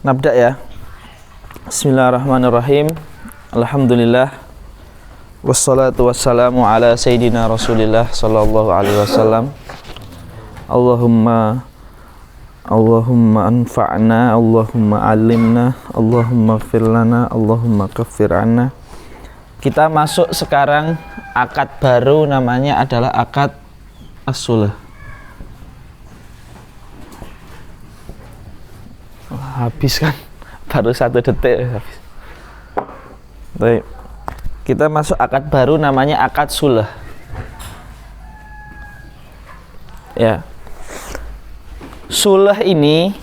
Nabda ya. Bismillahirrahmanirrahim. Alhamdulillah. Wassalatu wassalamu ala sayyidina Rasulillah sallallahu alaihi wasallam. Allahumma anfa'na, Allahumma alimna, Allahumma ighfir lana, Allahumma kaffir anna. Kita masuk sekarang akad baru, namanya adalah akad as-sulh. Habis kan, baru 1 detik habis. Baik, kita masuk akad baru, namanya akad sulh. Ya, sulh ini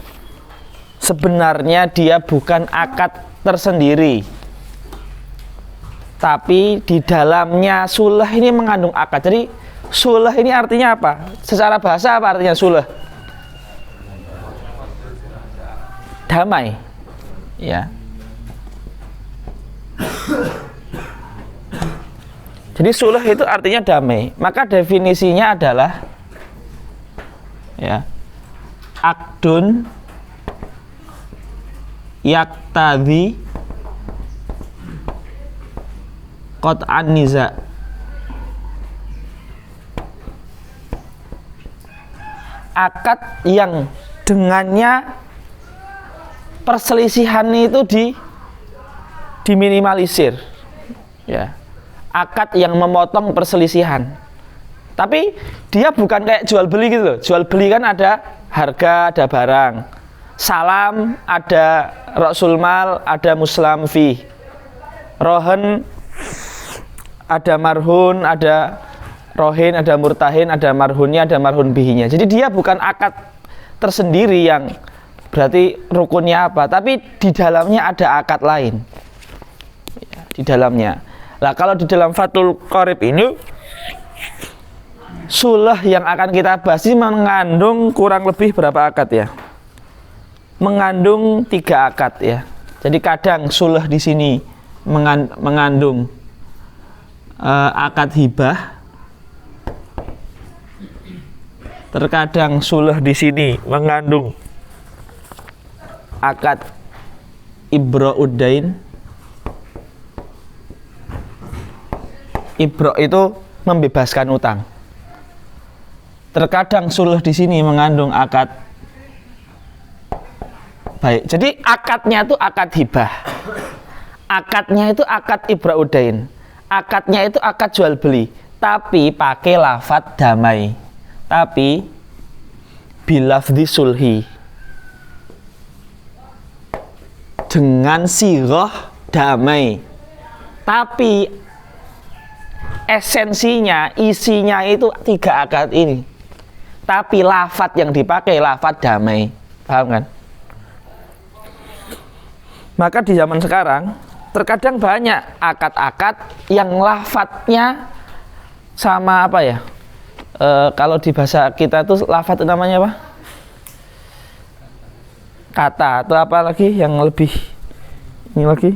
sebenarnya dia bukan akad tersendiri, tapi di dalamnya sulh ini mengandung akad. Jadi sulh ini artinya apa? Secara bahasa apa artinya sulh? Damai, ya. Jadi sulh itu artinya damai. Maka definisinya adalah ya, aqdun yaqtadhi qat'an niza'. Akad yang dengannya perselisihan itu diminimalisir, ya. Akad yang memotong perselisihan. Tapi dia bukan kayak jual beli gitu loh. Jual beli kan ada harga, ada barang. Salam, ada ra'sul mal, ada muslam fi. Rohen, ada marhun, ada rohin, ada murtahin, ada marhunnya, ada marhun bihinya. Jadi dia bukan akad tersendiri yang berarti rukunnya apa, tapi di dalamnya ada akad lain, ya, di dalamnya. Nah, kalau di dalam Fathul Qorib ini, sulh yang akan kita bahas ini mengandung kurang lebih berapa akad ya? Mengandung 3 akad ya. Jadi kadang sulh di sini mengandung akad hibah, terkadang sulh di sini mengandung akad ibra'uddain. Ibra' itu membebaskan utang. Terkadang sulh di sini mengandung akad baik. Jadi akadnya itu akad hibah. Akadnya itu akad ibra'uddain. Akadnya itu akad jual beli, tapi pakai lafadz damai. Tapi bilafdzi sulhi, dengan sighah damai, tapi esensinya, isinya itu 3 akad ini, tapi lafadz yang dipakai lafadz damai. Paham kan? Maka di zaman sekarang terkadang banyak akad-akad yang lafadznya sama apa ya, kalau di bahasa kita tuh lafadz namanya apa? Kata atau apa lagi yang lebih ini lagi,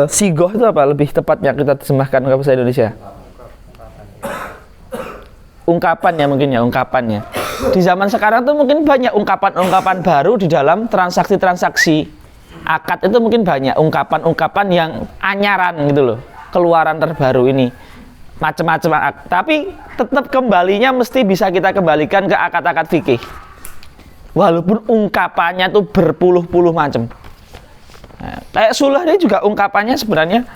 sigoh itu apa lebih tepatnya kita terjemahkan ke bahasa Indonesia? Ungkapan ya, mungkin ya, ungkapannya. Di zaman sekarang tuh mungkin banyak ungkapan-ungkapan baru di dalam transaksi-transaksi akad. Itu mungkin banyak ungkapan-ungkapan yang anyaran gitu loh, keluaran terbaru ini, macam-macam. Tapi tetap kembalinya mesti bisa kita kembalikan ke akad-akad fikih. Walaupun ungkapannya tuh berpuluh-puluh macam. Nah, kayak sulh ini juga ungkapannya sebenarnya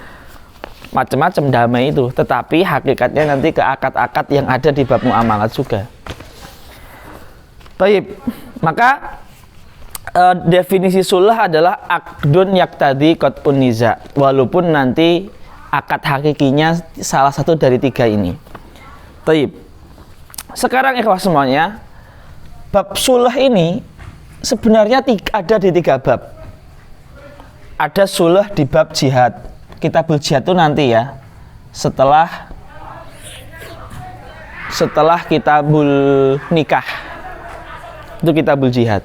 macam-macam damai itu, tetapi hakikatnya nanti ke akad-akad yang ada di bab muamalat juga. Baik, maka definisi sulh adalah aqdun yaqtadi qat'un niza'. Walaupun nanti akad hakikinya salah satu dari 3 ini. Baik. Sekarang ikhwah semuanya, bab sulh ini sebenarnya ada di 3 bab. Ada sulh di bab jihad. Kitabul jihad itu nanti ya, setelah kitabul nikah, itu kitabul jihad.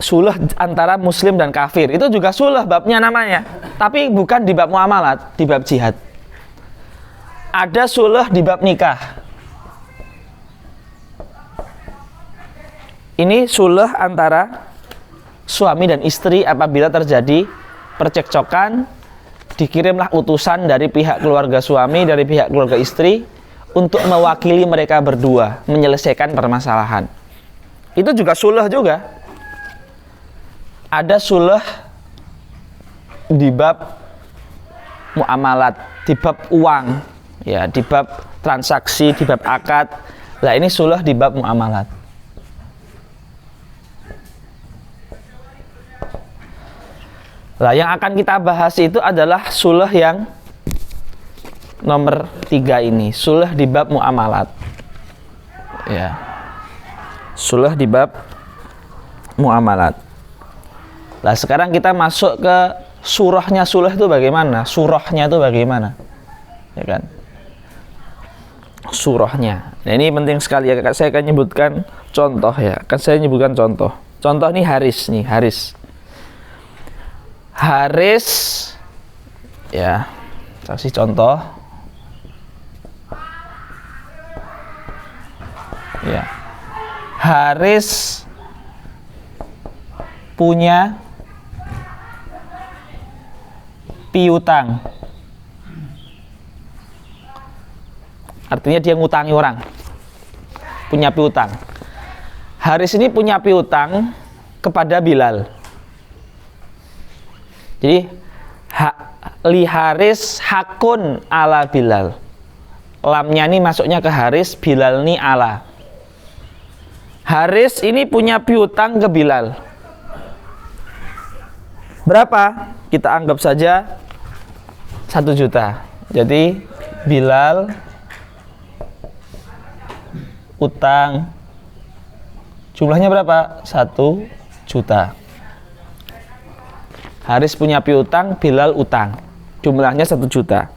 Sulh antara muslim dan kafir, itu juga sulh babnya namanya, tapi bukan di bab muamalat, di bab jihad. Ada sulh di bab nikah. Ini sulh antara suami dan istri apabila terjadi percekcokan, dikirimlah utusan dari pihak keluarga suami, dari pihak keluarga istri untuk mewakili mereka berdua menyelesaikan permasalahan. Itu juga suluh juga. Ada suluh di bab muamalat, di bab uang, ya, di bab transaksi, di bab akad. Lah ini suluh di bab muamalat. Lah yang akan kita bahas itu adalah suluh yang nomor 3 ini, suluh di bab muamalat. Ya. Suluh di bab muamalat. Lah sekarang kita masuk ke surahnya suluh itu bagaimana? Surahnya itu bagaimana? Ya kan? Surahnya. Nah, ini penting sekali ya. Saya akan nyebutkan contoh ya. Akan saya nyebutkan contoh. Contoh ini Haris nih, Haris. Haris ya. Kasih contoh. Ya. Haris punya piutang. Artinya dia ngutangi orang. Punya piutang. Haris ini punya piutang kepada Bilal. Jadi li Haris hakun ala Bilal. Lamnya ini masuknya ke Haris, Bilal ini ala. Haris ini punya piutang ke Bilal. Berapa? Kita anggap saja 1 juta. Jadi Bilal utang jumlahnya berapa? 1 juta. Haris punya piutang, Bilal utang. Jumlahnya 1 juta.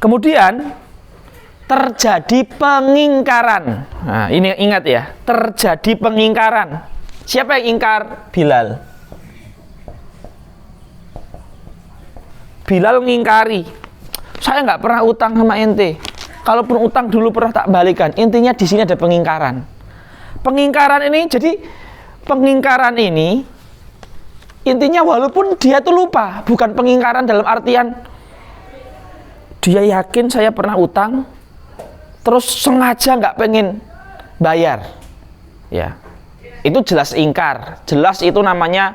Kemudian terjadi pengingkaran. Nah, ini ingat ya, terjadi pengingkaran. Siapa yang ingkar? Bilal. Bilal ngingkari, saya nggak pernah utang sama ente. Kalaupun utang dulu pernah tak balikan. Intinya di sini ada pengingkaran. Pengingkaran ini, jadi pengingkaran ini intinya walaupun dia tuh lupa, bukan pengingkaran dalam artian dia yakin saya pernah utang, terus sengaja nggak pengen bayar. Ya, itu jelas ingkar. Jelas itu namanya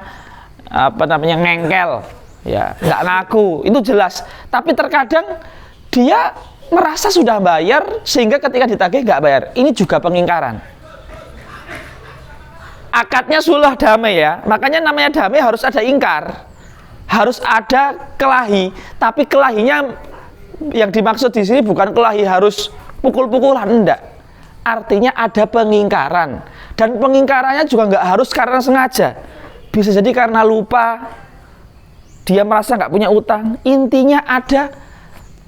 ngengkel. Ya, nggak ngaku, itu jelas. Tapi terkadang dia merasa sudah bayar sehingga ketika ditagih nggak bayar. Ini juga pengingkaran. Akadnya suluh damai ya. Makanya namanya damai harus ada ingkar, harus ada kelahi. Tapi kelahinya yang dimaksud di sini bukan kelahi harus pukul-pukulan, enggak. Artinya ada pengingkaran. Dan pengingkarannya juga nggak harus karena sengaja. Bisa jadi karena lupa. Dia merasa nggak punya utang. Intinya ada,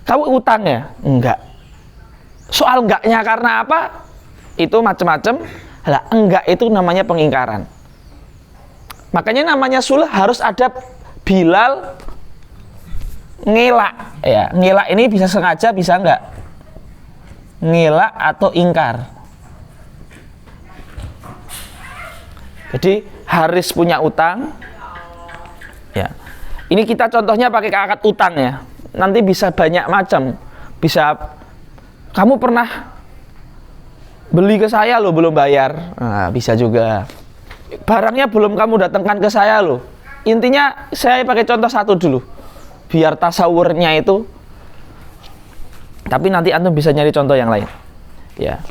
kamu utang ya? Enggak. Soal enggaknya karena apa? Itu macam-macam. Lah enggak itu namanya pengingkaran. Makanya namanya suluh harus ada Bilal ngelak. Ya, ngelak ini bisa sengaja, bisa enggak? Ngelak atau ingkar. Jadi Haris punya utang. Ya. Ini kita contohnya pakai akad utang ya. Nanti bisa banyak macam. Bisa kamu pernah beli ke saya loh belum bayar. Nah, bisa juga. Barangnya belum kamu datangkan ke saya loh. Intinya saya pakai contoh satu dulu. Biar tasawurnya itu. Tapi nanti antum bisa nyari contoh yang lain. Ya.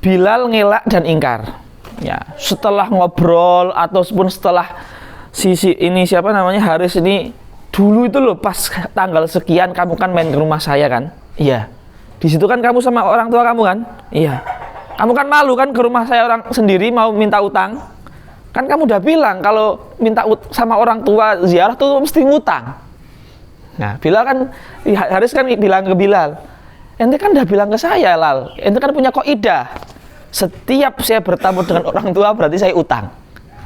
Bilal ngelak dan ingkar. Ya, setelah ngobrol ataupun setelah sisi ini siapa namanya Haris ini dulu itu loh pas tanggal sekian kamu kan main ke rumah saya kan? Iya. Di situ kan kamu sama orang tua kamu kan? Iya. Kamu kan malu kan ke rumah saya orang sendiri mau minta utang? Kan kamu udah bilang kalau minta sama orang tua ziarah tuh mesti ngutang. Nah, Bilal kan Haris kan bilang ke Bilal, ente kan udah bilang ke saya Lal, ente kan punya kaidah. Setiap saya bertamu dengan orang tua berarti saya utang.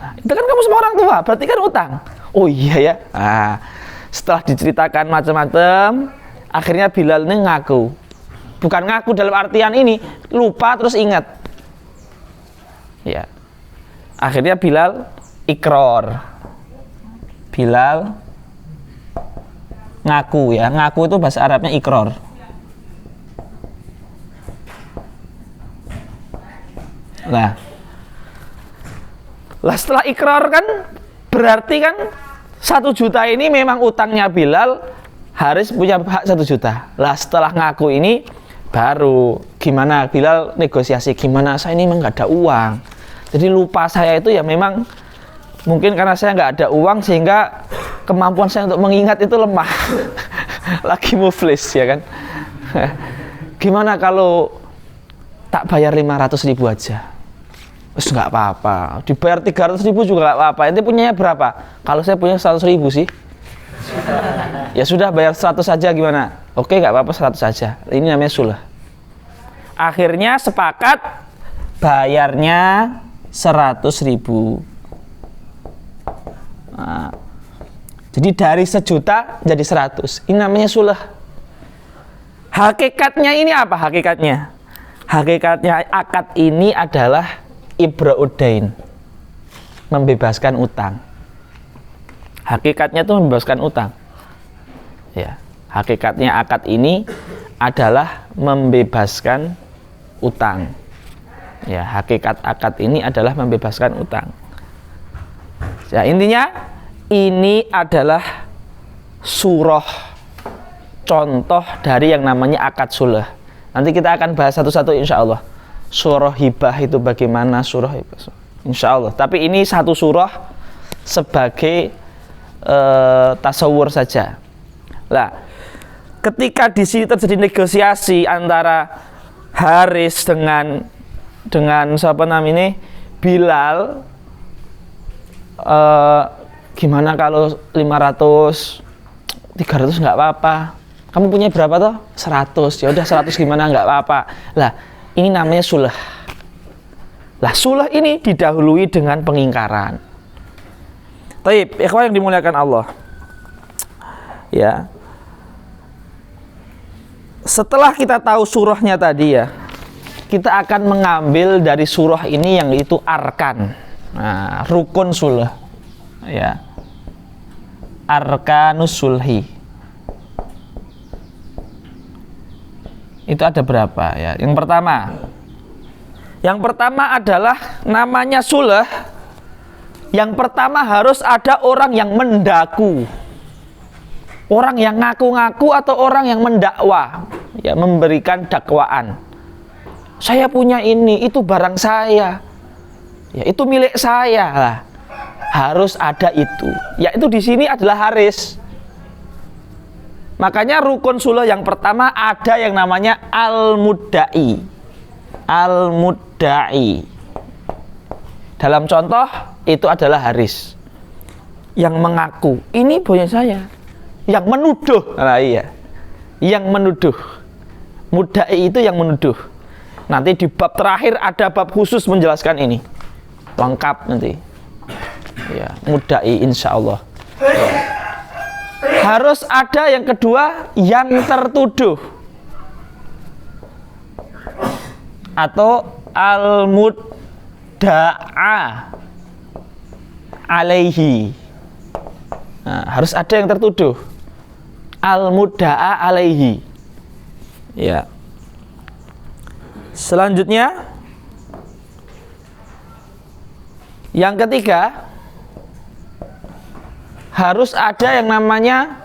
Nah, itu kan kamu sama orang tua, berarti kan utang. Oh iya ya. Nah, setelah diceritakan macam-macam, akhirnya Bilal ini ngaku. Bukan ngaku dalam artian ini, lupa terus ingat. Ya. Akhirnya Bilal ikror. Bilal ngaku ya. Ngaku itu bahasa Arabnya ikror. Nah, setelah ikrar kan berarti kan 1 juta ini memang utangnya Bilal, Haris punya hak 1 juta. Lah setelah ngaku ini baru gimana Bilal negosiasi, gimana saya ini memang nggak ada uang. Jadi lupa saya itu ya memang mungkin karena saya nggak ada uang sehingga kemampuan saya untuk mengingat itu lemah. Lagi muflis ya kan. Gimana kalau tak bayar 500.000 aja? Wes nggak apa-apa, dibayar 300.000 juga nggak apa-apa. Ente punyanya berapa? Kalau saya punya 100.000 sih. Ya sudah, bayar 100 saja gimana? Oke, nggak apa-apa, 100 saja. Ini namanya sulah. Akhirnya sepakat bayarnya 100.000. Nah, jadi dari 1 juta jadi 100. Ini namanya sulah. Hakikatnya ini apa? Hakikatnya akad ini adalah ibra'udain, membebaskan utang. Hakikatnya itu membebaskan utang. Ya, hakikatnya akad ini adalah membebaskan utang. Ya, hakikat akad ini adalah membebaskan utang. Ya, intinya ini adalah surah contoh dari yang namanya akad sulah. Nanti kita akan bahas satu-satu insya Allah. Surah hibah itu bagaimana, surah hibah insya Allah. Tapi ini satu surah sebagai tasawur saja. Lah, ketika di sini terjadi negosiasi antara Haris dengan siapa namanya Bilal, gimana kalau 500, 300 nggak apa-apa. Kamu punya berapa toh? 100. Ya udah 100 gimana, nggak apa-apa. Lah, ini namanya sulah. Lah, sulah ini didahului dengan pengingkaran. Taib, ikhwan yang dimuliakan Allah. Ya. Setelah kita tahu surahnya tadi ya, kita akan mengambil dari surah ini yang itu arkan. Nah, rukun sulah. Ya. Arkanus sulhi. Itu ada berapa ya? Yang pertama adalah namanya sulah. Yang pertama harus ada orang yang mendaku, orang yang ngaku-ngaku atau orang yang mendakwa, ya, memberikan dakwaan. Saya punya ini, itu barang saya, ya, itu milik saya lah. Harus ada itu. Yaitu di sini adalah Haris. Makanya rukun sulah yang pertama ada yang namanya al-mudda'i. Al-mudda'i. Dalam contoh itu adalah Haris yang mengaku ini punya saya. Yang menuduh. Nah, iya. Yang menuduh. Mudda'i itu yang menuduh. Nanti di bab terakhir ada bab khusus menjelaskan ini. Lengkap nanti. Ya, mudda'i insyaallah. Ya. Harus ada yang kedua, yang tertuduh atau al-mudda'a alaihi. Nah, harus ada yang tertuduh, al-mudda'a alaihi. Ya. Selanjutnya yang ketiga, harus ada yang namanya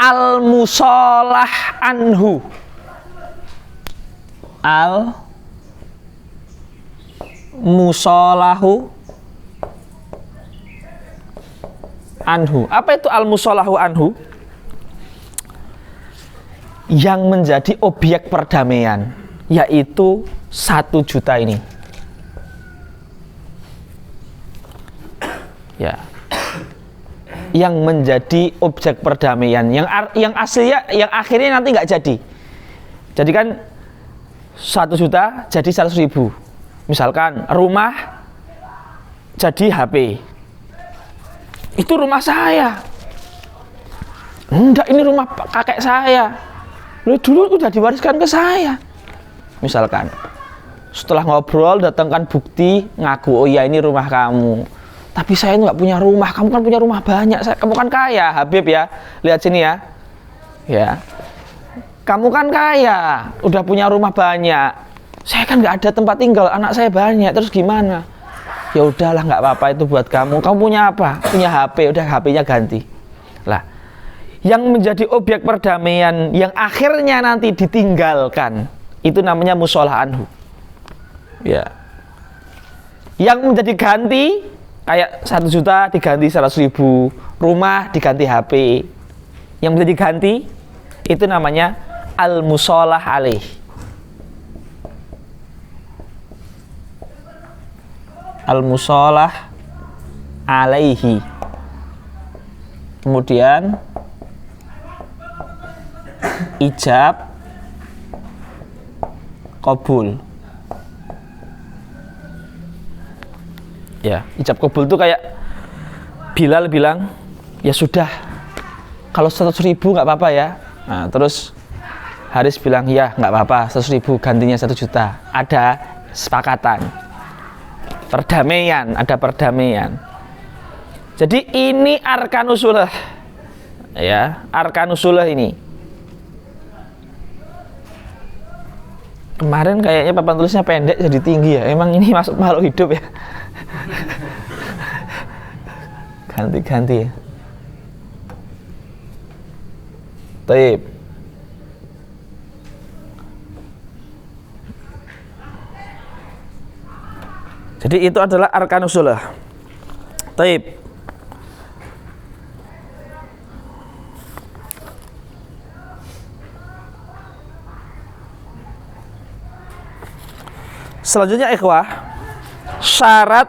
al-musalah anhu. Al-musalahu anhu. Apa itu al-musalahu anhu? Yang menjadi objek perdamaian, yaitu 1 juta ini. Ya, yang menjadi objek perdamaian, yang aslinya, yang akhirnya nanti nggak jadi. Jadi kan 1 juta jadi 100.000. Misalkan rumah jadi HP. Itu rumah saya. Enggak, ini rumah kakek saya. Loh, dulu udah diwariskan ke saya. Misalkan Setelah ngobrol, datangkan bukti, ngaku, oh iya ini rumah kamu. Tapi saya nggak punya rumah, kamu kan punya rumah banyak. Kamu kan kaya, Habib ya. Lihat sini ya. Ya. Kamu kan kaya, udah punya rumah banyak. Saya kan nggak ada tempat tinggal, anak saya banyak. Terus gimana? Ya udahlah, nggak apa-apa itu buat kamu. Kamu punya apa? Punya HP, udah HP-nya ganti. Lah, yang menjadi objek perdamaian yang akhirnya nanti ditinggalkan itu namanya musholah anhu. Ya. Yang menjadi ganti kayak 1 juta diganti 100.000, rumah diganti HP. Yang menjadi ganti itu namanya al-musholah alaih. Al-musholah alaihi. Kemudian ijab qabul. Ya, ijab qabul itu kayak Bilal bilang, ya sudah, kalau 100.000 nggak apa-apa ya. Nah, terus Haris bilang, ya nggak apa-apa, 100.000 gantinya 1 juta. Ada sepakatan, perdamaian, ada perdamaian. Jadi ini arkanusulah, ya, arkanusulah ini. Kemarin kayaknya papan tulisnya pendek jadi tinggi ya. Emang ini masuk makhluk hidup ya. Ganti-ganti ya. Taib. Jadi itu adalah arkanusulah. Taib. Selanjutnya ikhwah, syarat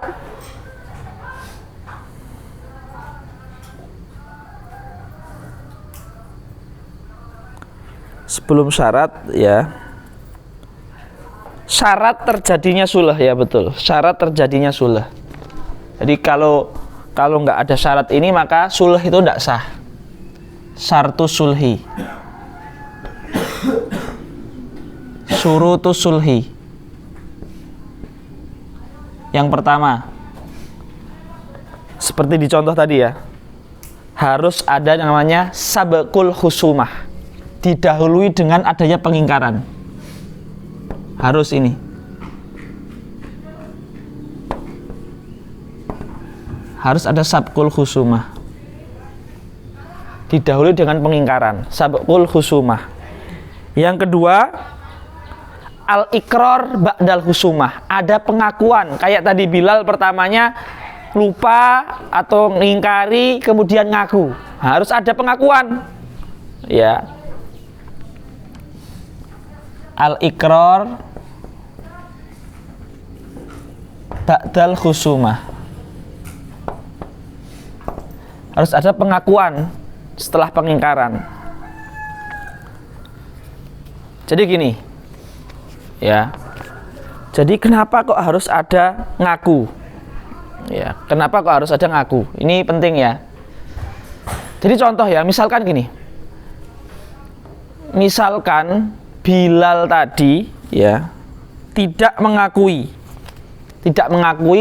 sebelum syarat ya, syarat terjadinya sulh ya, betul, syarat terjadinya sulh. Jadi kalau nggak ada syarat ini maka sulh itu tidak sah. Syartus sulhi, syurutus sulhi. Yang pertama, seperti di contoh tadi ya, harus ada yang namanya sabqul khusumah, didahului dengan adanya pengingkaran. Harus ini. Harus ada sabqul khusumah, didahului dengan pengingkaran, sabqul khusumah. Yang kedua, al-iqrar ba'dal husumah, ada pengakuan. Kayak tadi Bilal pertamanya lupa atau mengingkari kemudian ngaku. Harus ada pengakuan. Ya. Al-iqrar ba'dal husumah. Harus ada pengakuan setelah pengingkaran. Jadi gini. Ya, jadi kenapa kok harus ada ngaku? Ya, kenapa kok harus ada ngaku? Ini penting ya. Jadi contoh ya, misalkan gini, misalkan Bilal tadi ya tidak mengakui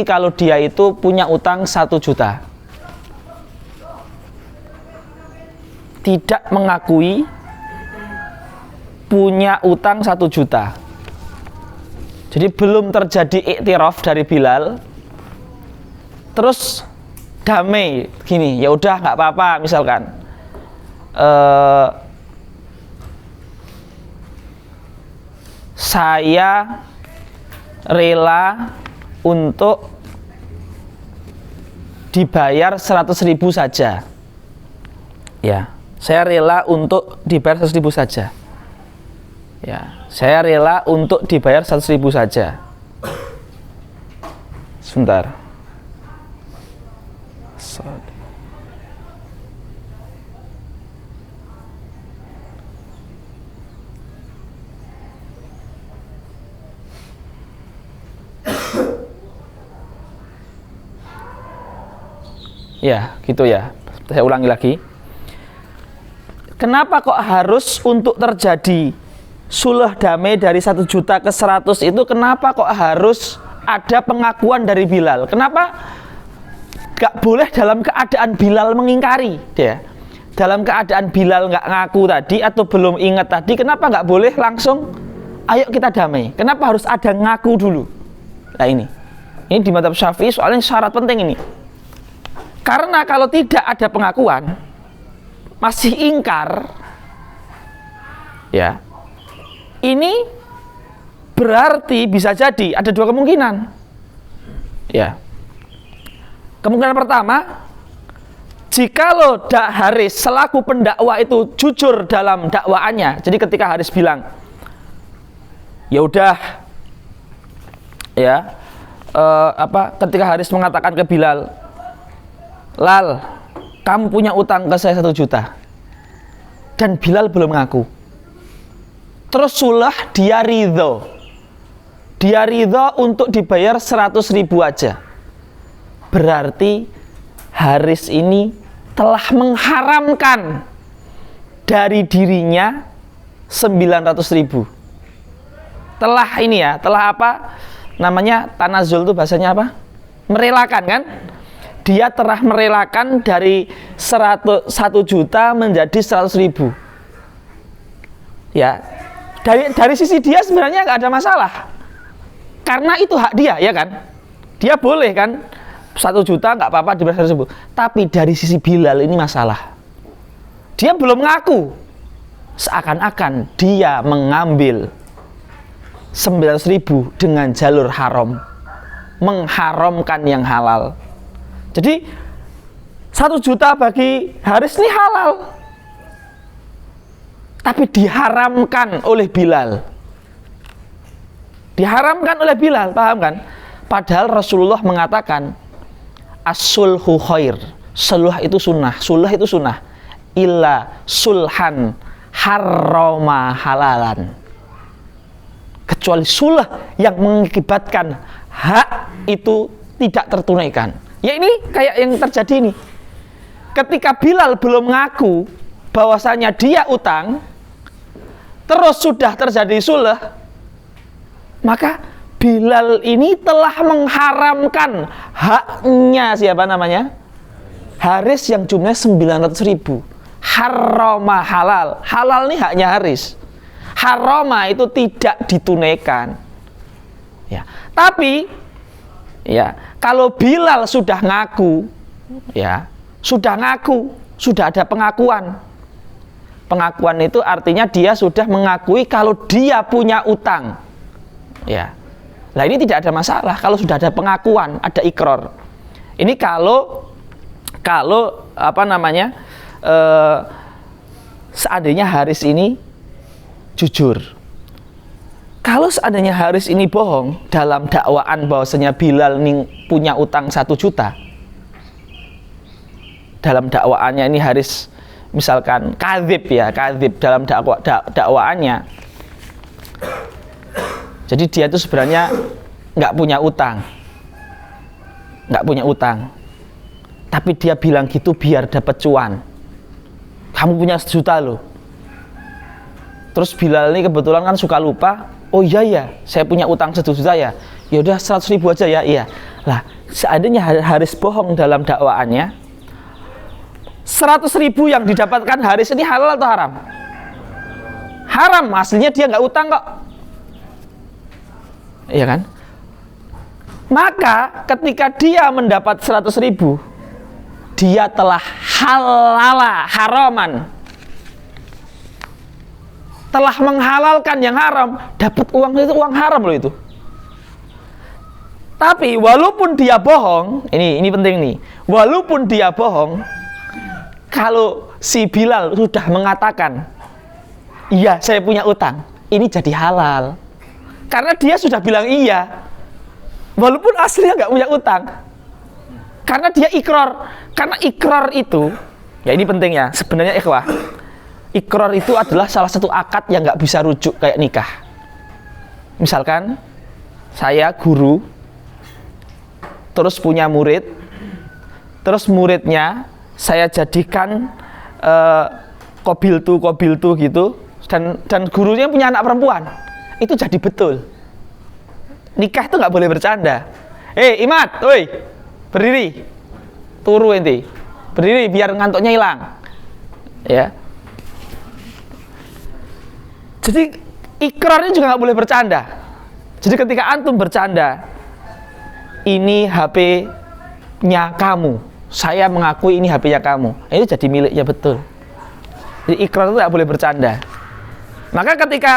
kalau dia itu punya utang 1 juta, tidak mengakui punya utang 1 juta. Jadi belum terjadi iktiraf dari Bilal. Terus damai gini, ya udah nggak apa-apa, misalkan saya rela untuk dibayar 100.000 saja. Ya, saya rela untuk dibayar 100.000 saja. Ya, saya rela untuk dibayar 100.000 saja. Sebentar. Ya, gitu ya. Saya ulangi lagi. Kenapa kok harus untuk terjadi sulh damai dari 1 juta ke 100 itu kenapa kok harus ada pengakuan dari Bilal? Kenapa gak boleh dalam keadaan Bilal mengingkari dia? Dalam keadaan Bilal nggak ngaku tadi atau belum ingat tadi, kenapa nggak boleh langsung ayo kita damai? Kenapa harus ada ngaku dulu? Nah ini di mazhab Syafi'i soalnya syarat penting ini. Karena kalau tidak ada pengakuan, masih ingkar, ya, ini berarti bisa jadi ada 2 kemungkinan. Ya. Kemungkinan pertama, jikalau Haris selaku pendakwa itu jujur dalam dakwaannya, jadi ketika Haris bilang, ya udah, ya, ketika Haris mengatakan ke Bilal, Lal, kamu punya utang ke saya 1 juta, dan Bilal belum ngaku. Terus sulh dia ridho untuk dibayar 100.000 aja. Berarti Haris ini telah mengharamkan dari dirinya 900.000. Telah ini ya, telah apa namanya, tanazul itu bahasanya apa? Merelakan kan? Dia telah merelakan dari 1 juta menjadi 100.000. Ya, dari sisi dia sebenarnya nggak ada masalah, karena itu hak dia, ya kan? Dia boleh kan 1 juta nggak apa-apa dibayar 100.000. Tapi dari sisi Bilal ini masalah. Dia belum ngaku, seakan-akan dia mengambil 900.000 dengan jalur haram, mengharamkan yang halal. Jadi 1 juta bagi Haris ini halal, tapi diharamkan oleh Bilal. Diharamkan oleh Bilal, paham kan? Padahal Rasulullah mengatakan as-sulhu khair, sulh itu sunnah, illa sulhan harrama halalan, kecuali sulh yang mengakibatkan hak itu tidak tertunaikan. Ya ini kayak yang terjadi ini. Ketika Bilal belum ngaku bahwasanya dia utang, terus sudah terjadi sulh, maka Bilal ini telah mengharamkan haknya siapa namanya? Haris yang jumlahnya 900.000. Harrama halal. Halal ini haknya Haris. Harrama itu tidak ditunaikan. Ya, tapi ya, kalau Bilal sudah ngaku, ya, sudah ada pengakuan. Pengakuan itu artinya dia sudah mengakui kalau dia punya utang. Ya. Nah ini tidak ada masalah kalau sudah ada pengakuan, ada ikrar. Ini kalau apa namanya, seandainya Haris ini jujur. Kalau seandainya Haris ini bohong dalam dakwaan bahwasanya Bilal ini punya utang 1 juta, dalam dakwaannya ini Haris misalkan kadzib dalam dakwaannya, jadi dia itu sebenarnya nggak punya utang, tapi dia bilang gitu biar dapat cuan. Kamu punya 1 juta loh. Terus Bilal ini kebetulan kan suka lupa. Oh iya ya, saya punya utang 1 juta ya. Ya udah 100.000 aja ya. Iya. Lah, seandainya Haris bohong dalam dakwaannya, 100.000 yang didapatkan Haris ini halal atau haram? Haram, aslinya dia nggak utang kok. Iya kan? Maka ketika dia mendapat 100.000, dia telah haraman, telah menghalalkan yang haram. Dapat uang itu uang haram loh itu. Tapi walaupun dia bohong, ini penting nih, walaupun dia bohong, kalau si Bilal sudah mengatakan iya saya punya utang, ini jadi halal. Karena dia sudah bilang iya, walaupun aslinya nggak punya utang. Karena dia ikrar. Karena ikrar itu, ya ini penting ya, sebenarnya ikhwah, ikrar itu adalah salah satu akad yang nggak bisa rujuk kayak nikah. Misalkan saya guru, terus punya murid, terus muridnya saya jadikan kobiltu gitu, dan gurunya punya anak perempuan, itu jadi betul. Nikah itu nggak boleh bercanda. Imat, woi, berdiri, turu ente, berdiri biar ngantuknya hilang, ya. Jadi ikrarnya juga nggak boleh bercanda. Jadi ketika antum bercanda, ini HP-nya kamu, saya mengakui ini HP-nya kamu, itu jadi miliknya betul. Jadi ikrar itu nggak boleh bercanda. Maka ketika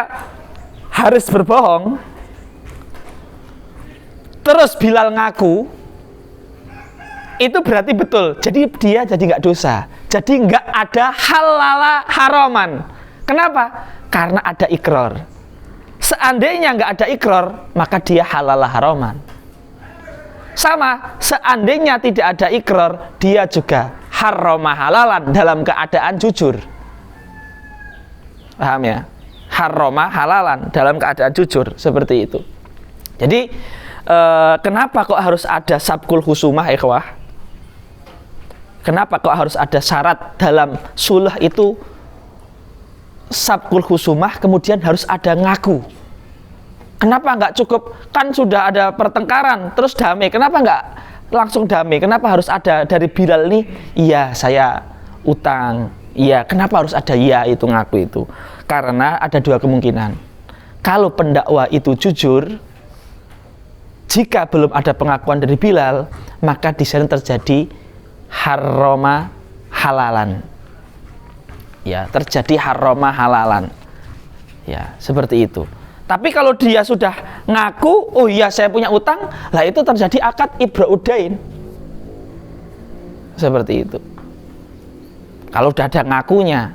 Haris berbohong, terus Bilal ngaku, itu berarti betul. Jadi dia jadi nggak dosa. Jadi nggak ada halala haraman. Kenapa? Karena ada ikrar. Seandainya nggak ada ikrar, maka dia halala haraman. Sama, seandainya tidak ada ikrar, dia juga harama halalan dalam keadaan jujur. Paham ya? Harama halalan dalam keadaan jujur, seperti itu. Jadi kenapa kok harus ada sabkul husumah, ikhwah? Kenapa kok harus ada syarat dalam sulh itu sabkul husumah, kemudian harus ada ngaku? Kenapa nggak cukup, kan sudah ada pertengkaran terus damai, kenapa nggak langsung damai? Kenapa harus ada dari Bilal nih, iya saya utang, iya, kenapa harus ada iya itu ngaku itu? Karena ada dua kemungkinan. Kalau pendakwa itu jujur, jika belum ada pengakuan dari Bilal, maka di sana terjadi haroma halalan. Ya, terjadi haroma halalan. Ya, seperti itu. Tapi kalau dia sudah ngaku, oh iya saya punya utang, lah itu terjadi akad ibraudain. Seperti itu. Kalau sudah ada ngakunya.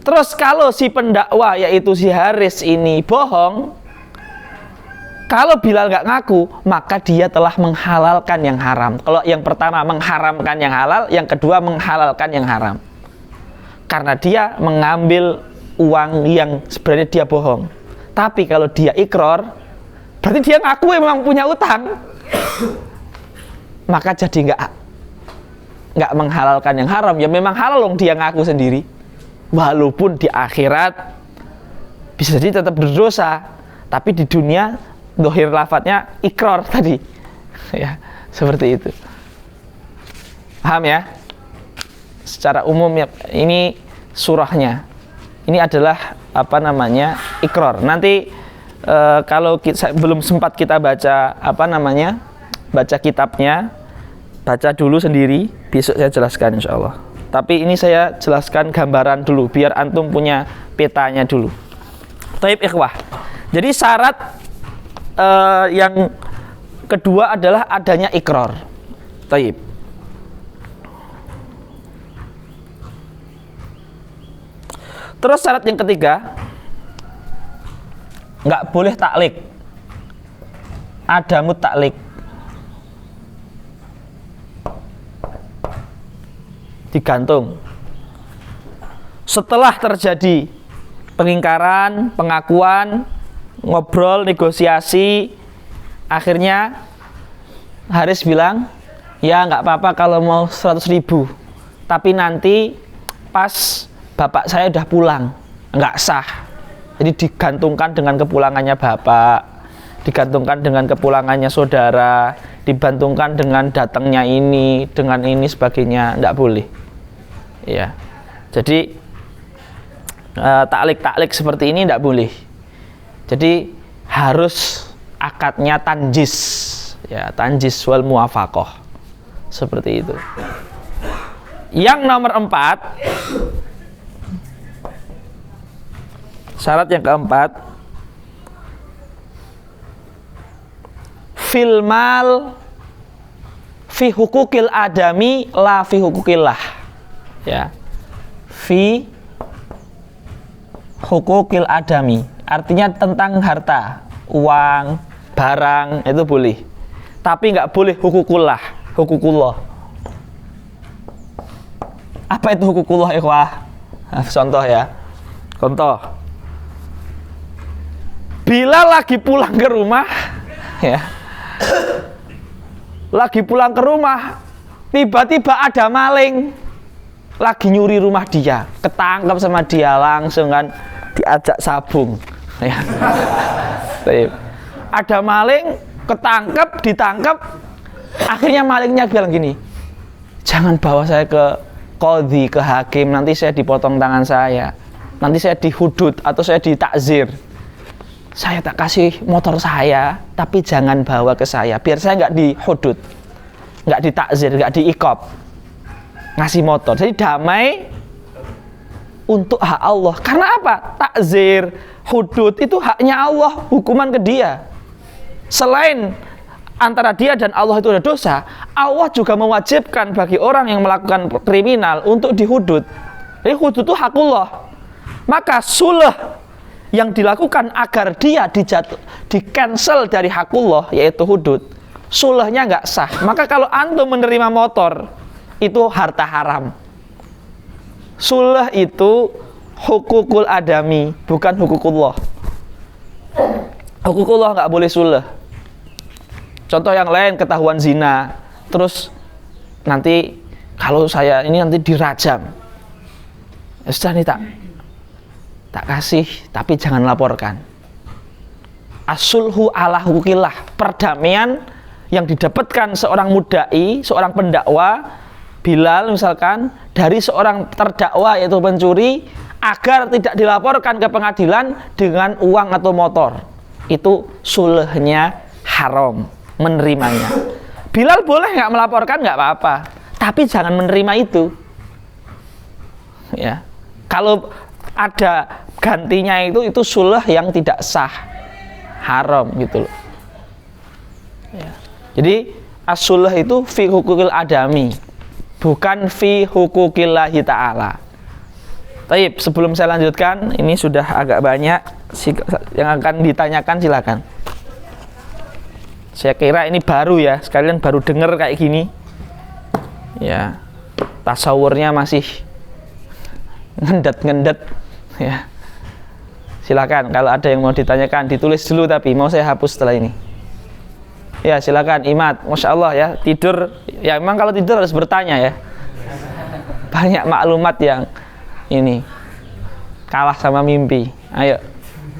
Terus kalau si pendakwa yaitu si Haris ini bohong, kalau Bilal nggak ngaku, maka dia telah menghalalkan yang haram. Kalau yang pertama mengharamkan yang halal, yang kedua menghalalkan yang haram. Karena dia mengambil uang yang sebenarnya dia bohong. Tapi kalau dia ikrar, berarti dia ngaku memang punya utang. Maka jadi nggak menghalalkan yang haram. Ya memang halal dong dia ngaku sendiri. Walaupun di akhirat bisa jadi tetap berdosa, tapi di dunia dohir lafadznya ikrar tadi. Ya, seperti itu. Paham ya? Secara umum ya, ini surahnya. Ini adalah apa namanya, ikrar. Nanti kalau belum sempat kita baca apa namanya, baca kitabnya, baca dulu sendiri. Besok saya jelaskan insya Allah. Tapi ini saya jelaskan gambaran dulu, biar antum punya petanya dulu. Taib ikhwah. Jadi syarat yang kedua adalah adanya ikrar. Taib. Terus syarat yang ketiga, nggak boleh taklik. Ada mutaklik. Digantung. Setelah terjadi pengingkaran, pengakuan, ngobrol, negosiasi, akhirnya Haris bilang, ya nggak apa-apa kalau mau 100.000, tapi nanti pas bapak saya udah pulang, nggak sah. Jadi digantungkan dengan kepulangannya bapak, digantungkan dengan kepulangannya saudara, digantungkan dengan datangnya ini, dengan ini sebagainya, nggak boleh. Ya, jadi taklik seperti ini nggak boleh. Jadi harus akadnya tanjis, ya, tanjis wal muwafaqah, seperti itu. Yang nomor 4, syarat yang keempat, filmal fi hukukil adami la fi hukukillah. Ya, fi hukukil adami, artinya tentang harta, uang, barang, itu boleh. Tapi nggak boleh hukukullah, hukukullah. Apa itu hukukullah, ikhwah? Contoh ya, contoh. Bila lagi pulang ke rumah, ya, lagi pulang ke rumah, tiba-tiba ada maling lagi nyuri rumah dia, ketangkap sama dia langsung kan, diajak sabung. Ya. Ada maling, ditangkap, akhirnya malingnya bilang gini, jangan bawa saya ke qadhi, ke hakim, nanti saya dipotong tangan saya, nanti saya dihudud atau saya ditakzir. Saya tak kasih motor saya, tapi jangan bawa ke saya, biar saya nggak dihudud, nggak ditakzir, nggak diikop, ngasih motor. Jadi damai untuk hak Allah. Karena apa? Takzir, hudud itu haknya Allah, hukuman ke dia. Selain antara dia dan Allah itu ada dosa, Allah juga mewajibkan bagi orang yang melakukan kriminal untuk dihudud. Jadi hudud itu hakullah. Maka sulh yang dilakukan agar dia di-cancel dari hakullah, yaitu hudud, sulhnya nggak sah. Maka kalau antum menerima motor, itu harta haram. Sulh itu hukukul adami, bukan hukukullah. Hukukullah nggak boleh sulh. Contoh yang lain, ketahuan zina, terus nanti kalau saya ini nanti dirajam, sudah nih tak kasih, tapi jangan laporkan. As-sulhu ala hukukillah, perdamaian yang didapatkan seorang mudai, seorang pendakwa, Bilal misalkan, dari seorang terdakwa yaitu pencuri, agar tidak dilaporkan ke pengadilan dengan uang atau motor. Itu sulhnya haram, menerimanya. Bilal boleh nggak melaporkan, nggak apa-apa, tapi jangan menerima itu. Ya, kalau ada gantinya itu sulh yang tidak sah, haram gitu loh. Ya. Jadi as-sulh itu fi hukukil adami, bukan fi hukukillahi ta'ala. Baik, sebelum saya lanjutkan, ini sudah agak banyak yang akan ditanyakan, silakan. Saya kira ini baru ya, sekalian baru dengar kayak gini. Ya, tasawurnya masih ngendet ya. Silakan kalau ada yang mau ditanyakan, ditulis dulu, tapi mau saya hapus setelah ini. Ya, silakan Imad. Masya Allah ya, tidur ya, memang kalau tidur harus bertanya ya. Banyak maklumat yang ini kalah sama mimpi. Ayo,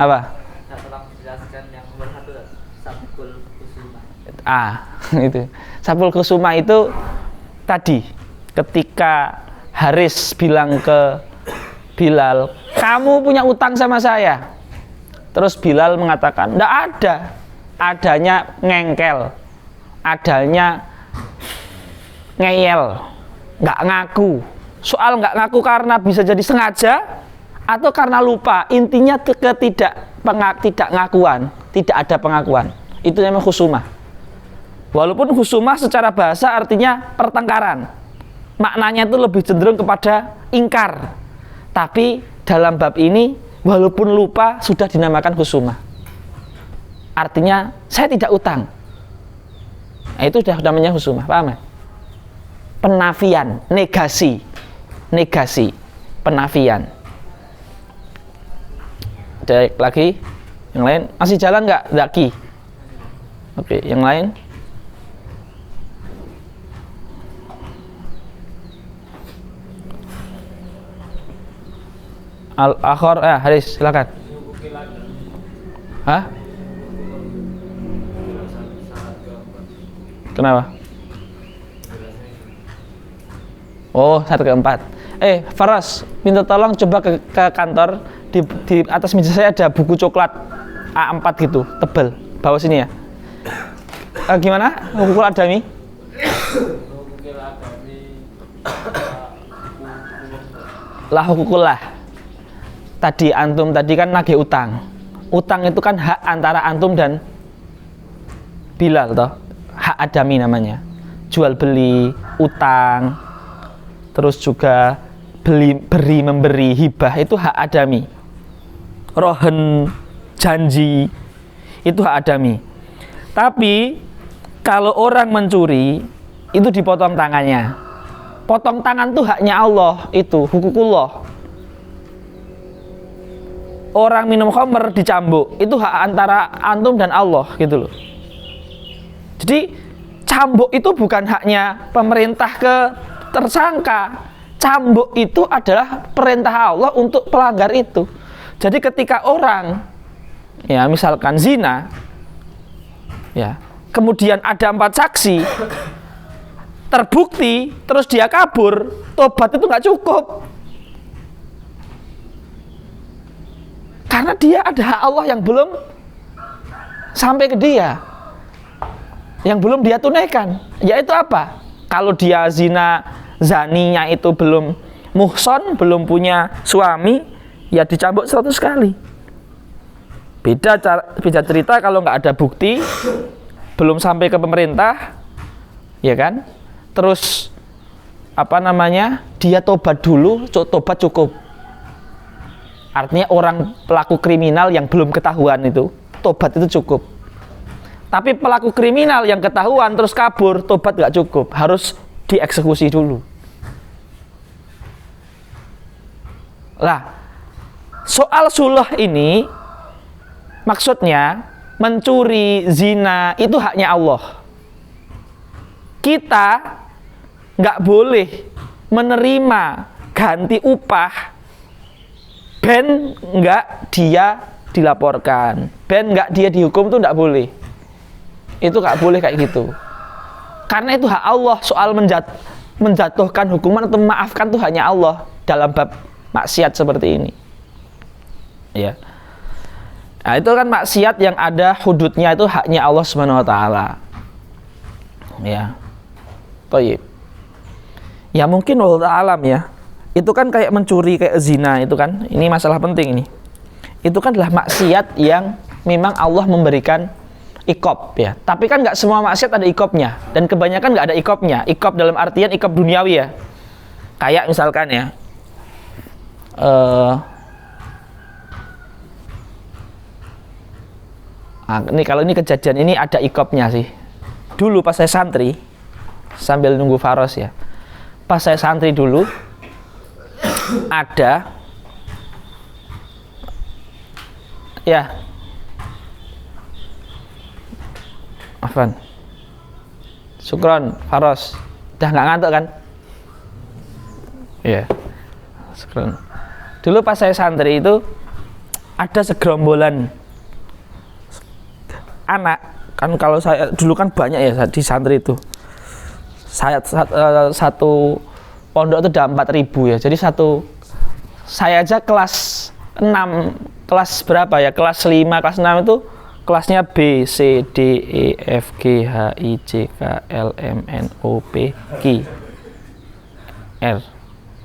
apa? Tolong jelaskan yang nomor 1, sabkul kusuma. Itu sabkul kusuma itu tadi ketika Haris bilang ke Bilal, kamu punya utang sama saya. Terus Bilal mengatakan, enggak ada, adanya ngengkel, adanya ngeyel, nggak ngaku. Soal nggak ngaku karena bisa jadi sengaja atau karena lupa, intinya tidak ngakuan, tidak ada pengakuan. Itu namanya khusumah. Walaupun khusumah secara bahasa artinya pertengkaran, maknanya itu lebih cenderung kepada ingkar. Tapi dalam bab ini walaupun lupa sudah dinamakan khusumah. Artinya saya tidak utang. Nah, itu sudah namanya khusumah, paham ya? Penafian, negasi, penafian. Ada lagi yang lain? Masih jalan nggak, Zaki? Oke, yang lain? Al-akhor, Haris, silakan. Hah? Kenapa? Oh, 1/4. Faras, minta tolong coba ke kantor, di atas meja saya ada buku coklat A4 gitu, tebal. Bawa sini ya. Gimana? Hukukul adami? Lah hukukullah. Tadi antum tadi kan nagih utang. Utang itu kan hak antara antum dan Bilal toh. Hak adami namanya. Jual beli, utang, terus juga beri memberi, hibah, itu hak adami. Rohen, janji, itu hak adami. Tapi kalau orang mencuri, itu dipotong tangannya. Potong tangan itu haknya Allah, itu hukukullah. Orang minum khamr dicambuk, itu hak antara antum dan Allah gitu loh. Jadi cambuk itu bukan haknya pemerintah ke tersangka. Cambuk itu adalah perintah Allah untuk pelanggar itu. Jadi ketika orang ya misalkan zina ya, kemudian ada 4 saksi terbukti terus dia kabur, tobat itu nggak cukup. Karena dia ada hak Allah yang belum sampai ke dia, yang belum dia tunaikan. Yaitu apa? Kalau dia zaninya itu belum muhson, belum punya suami, ya dicambuk 100 kali. Beda cerita kalau nggak ada bukti, belum sampai ke pemerintah, ya kan? Terus dia tobat dulu, tobat cukup. Artinya orang pelaku kriminal yang belum ketahuan itu, tobat itu cukup. Tapi pelaku kriminal yang ketahuan terus kabur, tobat nggak cukup, harus dieksekusi dulu. Lah, soal suluh ini maksudnya mencuri, zina itu haknya Allah. Kita nggak boleh menerima ganti upah ben nggak dia dilaporkan, ben nggak dia dihukum, tuh nggak boleh. Itu nggak boleh kayak gitu. Karena itu hak Allah. Soal menjatuhkan hukuman atau memaafkan tuh hanya Allah dalam bab maksiat seperti ini. Ya. Nah, itu kan maksiat yang ada hududnya, itu haknya Allah Subhanahu wa taala. Ya. Baik. Ya mungkin wallahu a'lam ya. Itu kan kayak mencuri, kayak zina itu kan. Ini masalah penting ini. Itu kan adalah maksiat yang memang Allah memberikan iqab ya. Tapi kan nggak semua maksiat ada iqabnya, dan kebanyakan nggak ada iqabnya. Iqab dalam artian iqab duniawi ya. Kayak misalkan ya, ini kalau ini kejadian ini ada iqabnya sih. Dulu pas saya santri, sambil nunggu Faros ya. Pas saya santri dulu, ada ya Afan Sukron Faros udah nggak ngantuk kan ya. Sukron. Dulu pas saya santri itu ada segerombolan anak kan. Kalau saya dulu kan banyak ya di santri itu, satu pondok itu ada 4.000 ya. Jadi saya aja kelas 6, kelas berapa ya, kelas 5, kelas 6 itu kelasnya B, C, D, E, F, G, H, I, J, K, L, M, N, O, P, Q, R.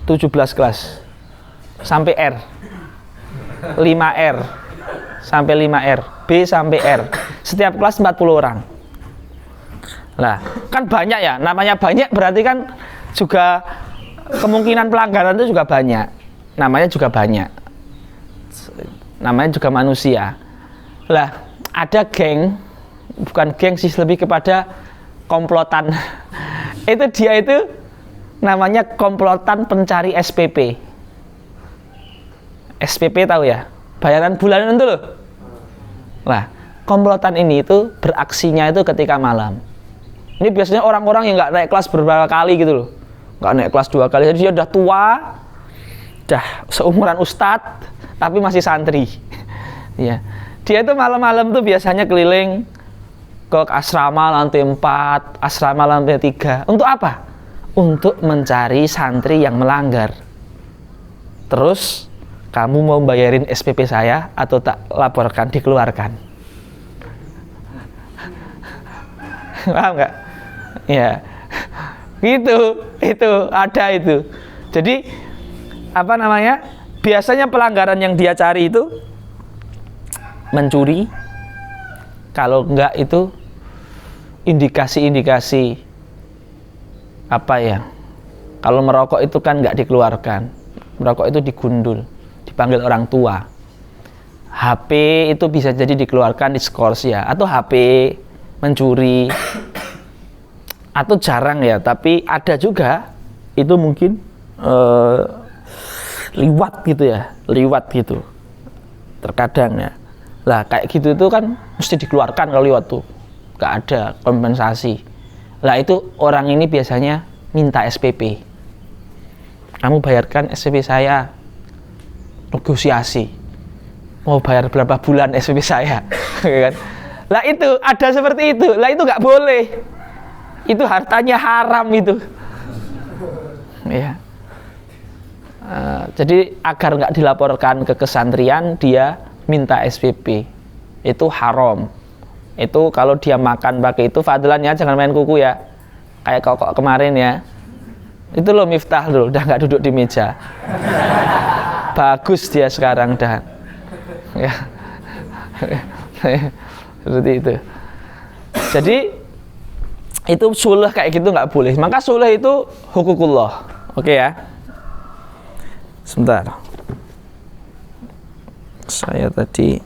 17 kelas sampai R, 5R sampai 5R, B sampai R. Setiap kelas 40 orang. Lah, kan banyak ya. Namanya banyak berarti kan juga kemungkinan pelanggaran itu juga banyak. Namanya juga banyak. Namanya juga manusia. Lah, ada geng, bukan geng sih, lebih kepada komplotan. Dia itu namanya komplotan pencari SPP. SPP tahu ya? Bayaran bulanan itu loh. Lah, komplotan ini itu beraksinya itu ketika malam. Ini biasanya orang-orang yang nggak naik kelas beberapa kali gitu loh. Nggak naik kelas 2 kali, jadi dia udah tua, udah seumuran ustadz, tapi masih santri. Ya, dia itu malam-malam tuh biasanya keliling ke asrama lantai 4, asrama lantai 3. Untuk apa? Untuk mencari santri yang melanggar. Terus, kamu mau bayarin SPP saya atau tak laporkan, dikeluarkan? Paham nggak? Ya, gitu, itu ada itu. Jadi biasanya pelanggaran yang dia cari itu mencuri. Kalau enggak itu indikasi-indikasi kalau merokok itu kan nggak dikeluarkan, merokok itu digundul, dipanggil orang tua. HP itu bisa jadi dikeluarkan, diskors ya, atau HP mencuri, atau jarang ya, tapi ada juga itu mungkin liwat gitu terkadang ya. Lah kayak gitu itu kan mesti dikeluarkan kalau liwat tuh, nggak ada kompensasi. Lah itu orang ini biasanya minta SPP, kamu bayarkan SPP saya, negosiasi. mau bayar berapa bulan SPP saya, kan? Lah itu ada seperti itu, lah itu nggak boleh, itu hartanya haram itu, ya. Jadi agar nggak dilaporkan ke kesantриan, dia minta SPP, itu haram. Itu kalau dia makan pakai itu fadlannya jangan main kuku ya, kayak kok kemarin ya. Itu loh Miftah loh, udah nggak duduk di meja. Bagus dia sekarang dah. Ya. Seperti itu. Jadi itu sulh kayak gitu nggak boleh. Maka sulh itu hukukullah. Oke ya. Sebentar. Saya tadi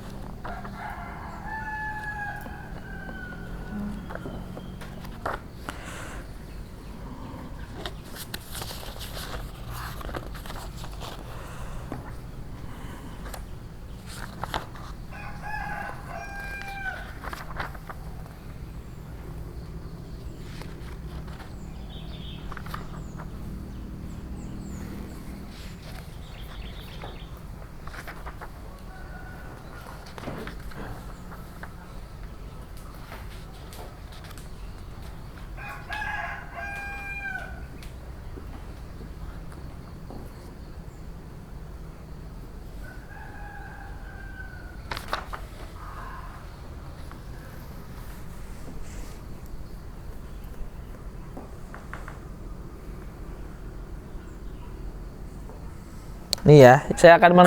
ini ya, saya akan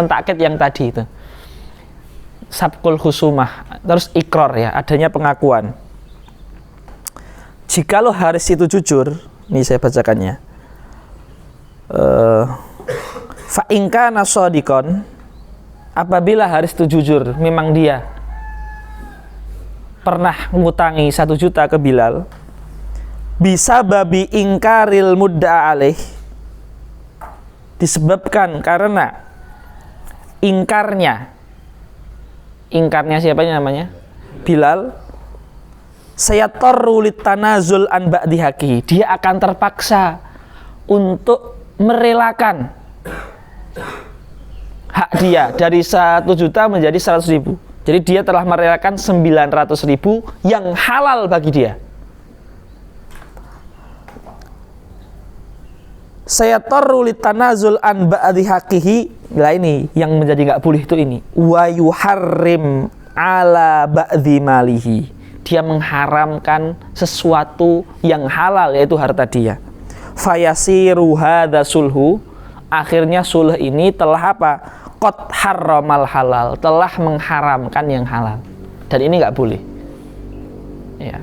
mentakkid yang tadi itu. Sabkul khusumah, terus ikrar ya, adanya pengakuan. Jikalau Haris itu jujur, ini saya bacakannya. Fa in kana shadiqan, apabila Haris itu jujur, memang dia pernah ngutangi 1 juta ke Bilal, bisa babi ingkaril mudda alaih, disebabkan karena ingkarnya siapa namanya? Bilal. Saya tarulit tanazul an ba'di haqi, dia akan terpaksa untuk merelakan hak dia dari 1 juta menjadi 100.000. Jadi dia telah merelakan 900.000 yang halal bagi dia. Saya tarulit tanazul an ba'di haqihi. Lah ini yang menjadi nggak boleh itu ini. Wa yuharrim ala ba'di malihi. Dia mengharamkan sesuatu yang halal, yaitu harta dia. Fayasiru hadza sulhu. Akhirnya sulh ini telah apa? Qad harramal halal, telah mengharamkan yang halal. Dan ini nggak boleh. Ya.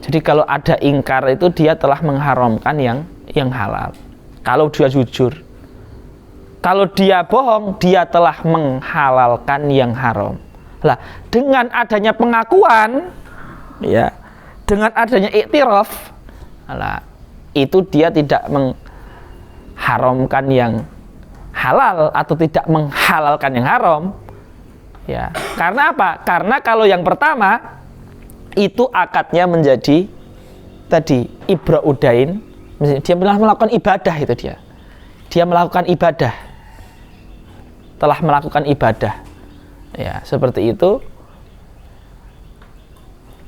Jadi kalau ada ingkar itu dia telah mengharamkan yang halal. Kalau dia jujur. Kalau dia bohong, dia telah menghalalkan yang haram. Lah, dengan adanya pengakuan, ya, dengan adanya iktiraf, lah, itu dia tidak mengharamkan yang halal atau tidak menghalalkan yang haram. Ya, karena apa? Karena kalau yang pertama itu akadnya menjadi tadi ibraudain. Dia melakukan ibadah, itu dia melakukan ibadah, telah melakukan ibadah, ya seperti itu.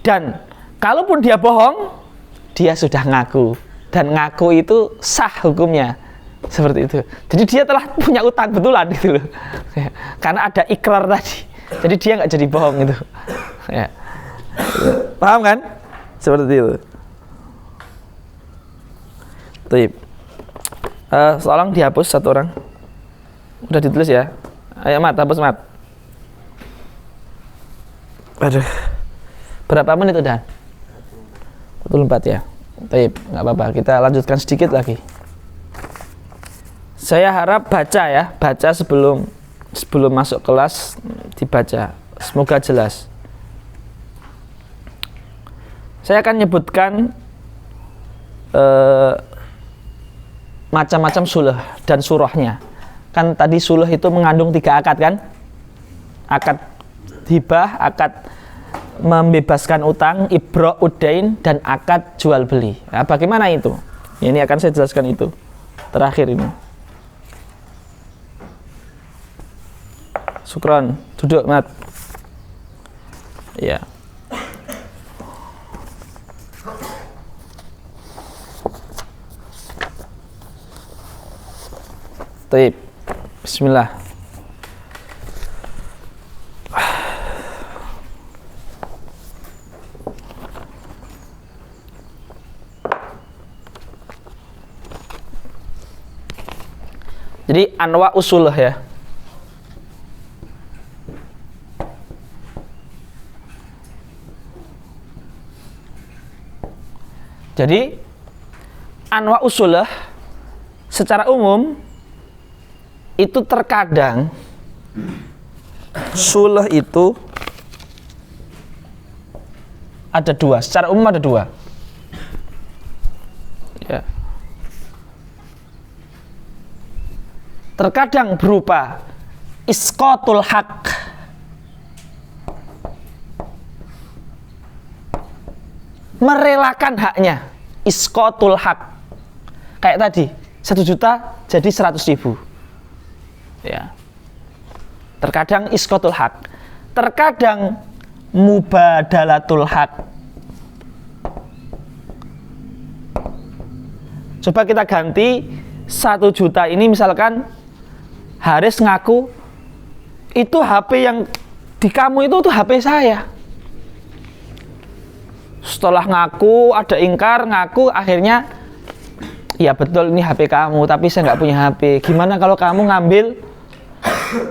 Dan kalaupun dia bohong, dia sudah ngaku, dan ngaku itu sah hukumnya, seperti itu. Jadi dia telah punya utang betulan gitu loh, ya, karena ada ikrar tadi. Jadi dia nggak jadi bohong itu, ya. Paham kan? Seperti itu. Tolong dihapus satu orang. Udah ditulis ya. Ayo Mat, hapus Mat. Aduh. Berapa menit udah? 44 ya. Taib, nggak apa-apa. Kita lanjutkan sedikit lagi. Saya harap baca ya, baca sebelum masuk kelas dibaca. Semoga jelas. Saya akan nyebutkan macam-macam sulh dan surahnya. Kan tadi sulh itu mengandung 3 akad kan? Akad hibah, akad membebaskan utang, ibraudain, dan akad jual beli. Nah, bagaimana itu? Ini akan saya jelaskan itu terakhir ini. Syukron. Duduk, Mat. Ya. Baik. Bismillah. Jadi anwa usul ya. Jadi anwa usulah secara umum itu terkadang sulah itu ada dua, secara umum ada dua. Ya. Terkadang berupa isqatul haq, merelakan haknya, isqatul haq. Kayak tadi 1 juta jadi 100.000. Ya. Terkadang isqatul haq, terkadang mubadalatul haq. Coba kita ganti 1 juta ini, misalkan Haris ngaku itu HP yang di kamu itu tuh HP saya. Setelah ngaku, ada ingkar, ngaku, akhirnya ya betul ini HP kamu, tapi saya nggak punya HP. Gimana kalau kamu ngambil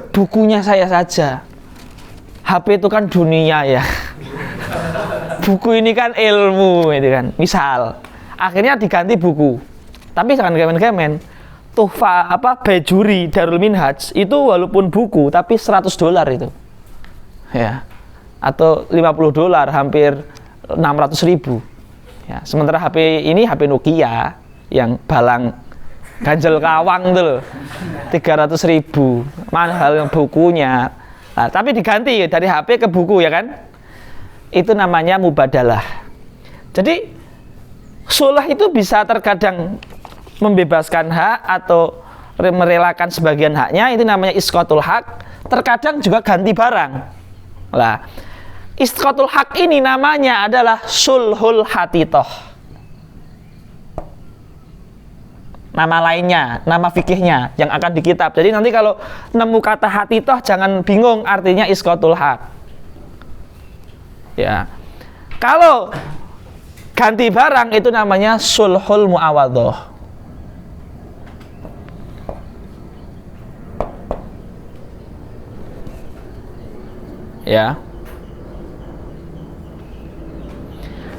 bukunya saya saja? HP itu kan dunia ya. Buku ini kan ilmu, itu kan. Misal, akhirnya diganti buku. Tapi jangan kemen-kemen. Tuhfa Bajuri Darul Minhaj itu walaupun buku tapi $100 itu. Ya. Atau $50, hampir 600.000. Ya, sementara HP ini HP Nokia yang balang ganjel kawang itu loh, 300.000, mahal yang bukunya. Nah, tapi diganti dari HP ke buku ya kan, itu namanya mubadalah. Jadi sulah itu bisa terkadang membebaskan hak atau merelakan sebagian haknya, itu namanya isqatul haq. Terkadang juga ganti barang. Lah, isqatul haq ini namanya adalah sulhul hatitoh. Nama lainnya, nama fikihnya yang akan di kitab. Jadi nanti kalau nemu kata hatitoh jangan bingung, artinya isqatul haq. Ya. Kalau ganti barang itu namanya sulhul muawadhah. Ya.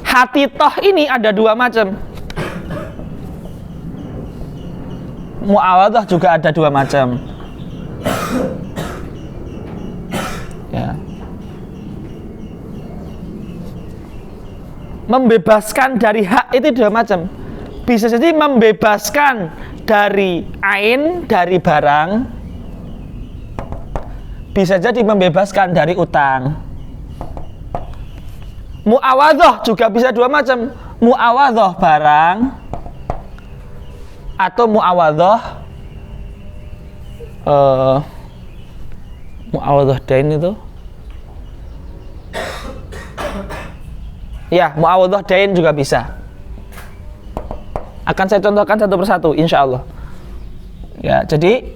Hatitoh ini ada dua macam. Muawadhah juga ada dua macam. Ya. Membebaskan dari hak itu dua macam. Bisa jadi membebaskan dari ain, dari barang. Bisa jadi membebaskan dari utang. Muawadhah juga bisa dua macam. Muawadhah barang atau muawadhah muawadhah dain itu. Ya, muawadhah dain juga bisa. Akan saya contohkan satu persatu insya Allah. Ya, jadi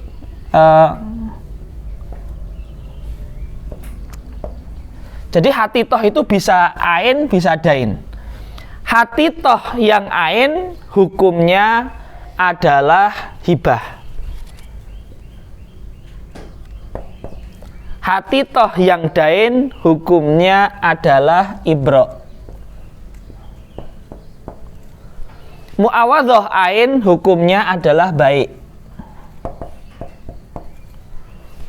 hatitoh itu bisa ain, bisa dain. Hatitoh yang ain hukumnya adalah hibah. Hatitoh yang dain hukumnya adalah ibro. Muawadhah ain hukumnya adalah baik.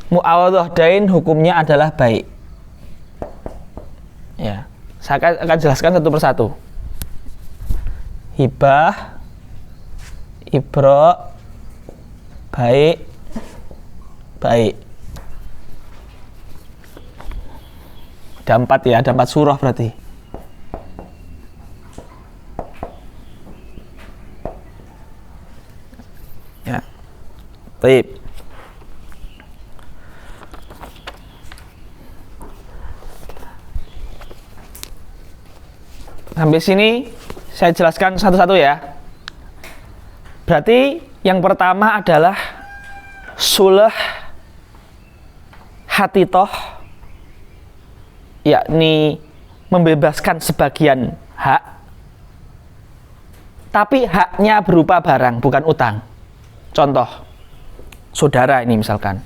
Muawadhah dain hukumnya adalah baik. Ya, saya akan jelaskan satu persatu. Hibah, ibro, baik, baik. Ada 4 ya, ada 4 surah berarti. Ya, baik. Di sini saya jelaskan satu-satu ya. Berarti yang pertama adalah sulh hatitoh, yakni membebaskan sebagian hak, tapi haknya berupa barang, bukan utang. Contoh, saudara ini misalkan,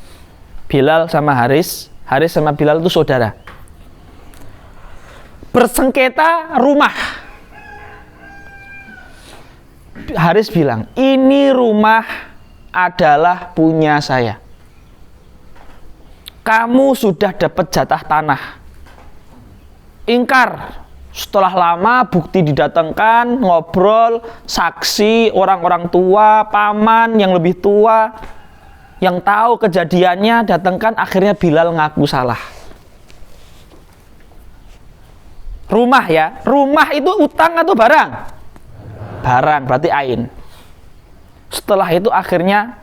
Bilal sama Haris, Haris sama Bilal itu saudara. Bersengketa rumah. Haris bilang, ini rumah adalah punya saya. Kamu sudah dapat jatah tanah. Ingkar. Setelah lama bukti didatangkan, ngobrol, saksi, orang-orang tua, paman yang lebih tua, yang tahu kejadiannya datangkan, akhirnya Bilal ngaku salah. Rumah ya, rumah itu utang atau barang? Barang, berarti ain. Setelah itu akhirnya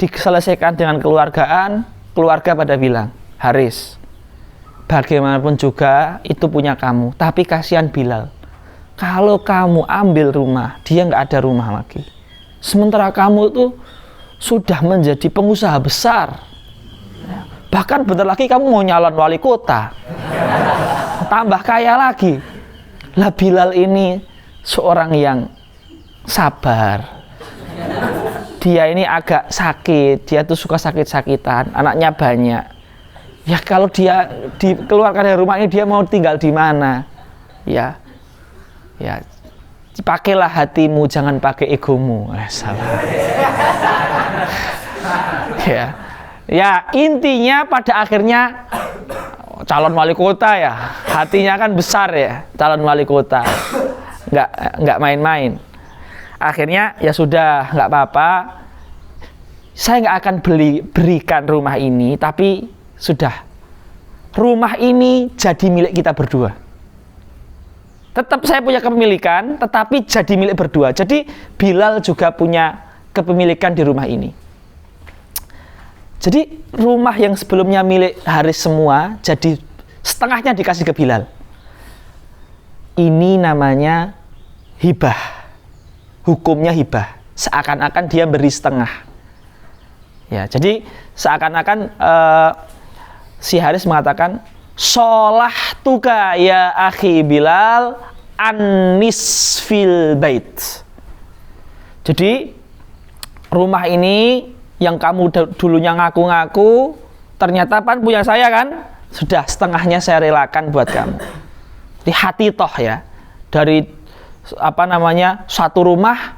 diselesaikan dengan keluargaan, keluarga pada bilang, Haris, bagaimanapun juga itu punya kamu, tapi kasihan Bilal. Kalau kamu ambil rumah, dia nggak ada rumah lagi. Sementara kamu itu sudah menjadi pengusaha besar. Bahkan bentar lagi kamu mau nyalon wali kota. Tambah kaya lagi. Lah Bilal ini seorang yang sabar. Dia ini agak sakit, dia tuh suka sakit-sakitan, anaknya banyak. Ya kalau dia dikeluarkan dari rumah ini, dia mau tinggal di mana? Ya, pakailah hatimu, jangan pakai egomu. Salah. Ya intinya pada akhirnya calon wali kota ya, hatinya kan besar ya, calon wali kota, nggak main-main. Akhirnya ya sudah, nggak apa-apa, saya nggak akan berikan rumah ini, tapi sudah, rumah ini jadi milik kita berdua. Tetap saya punya kepemilikan, tetapi jadi milik berdua. Jadi Bilal juga punya kepemilikan di rumah ini. Jadi rumah yang sebelumnya milik Haris semua, jadi setengahnya dikasih ke Bilal. Ini namanya hibah. Hukumnya hibah. Seakan-akan dia beri setengah. Ya, jadi seakan-akan si Haris mengatakan, sholah tuka ya akhi Bilal anis fil bait. Jadi rumah ini yang kamu dulunya ngaku-ngaku, ternyata pan punya saya kan, sudah setengahnya saya relakan buat kamu. Di hati toh ya, dari satu rumah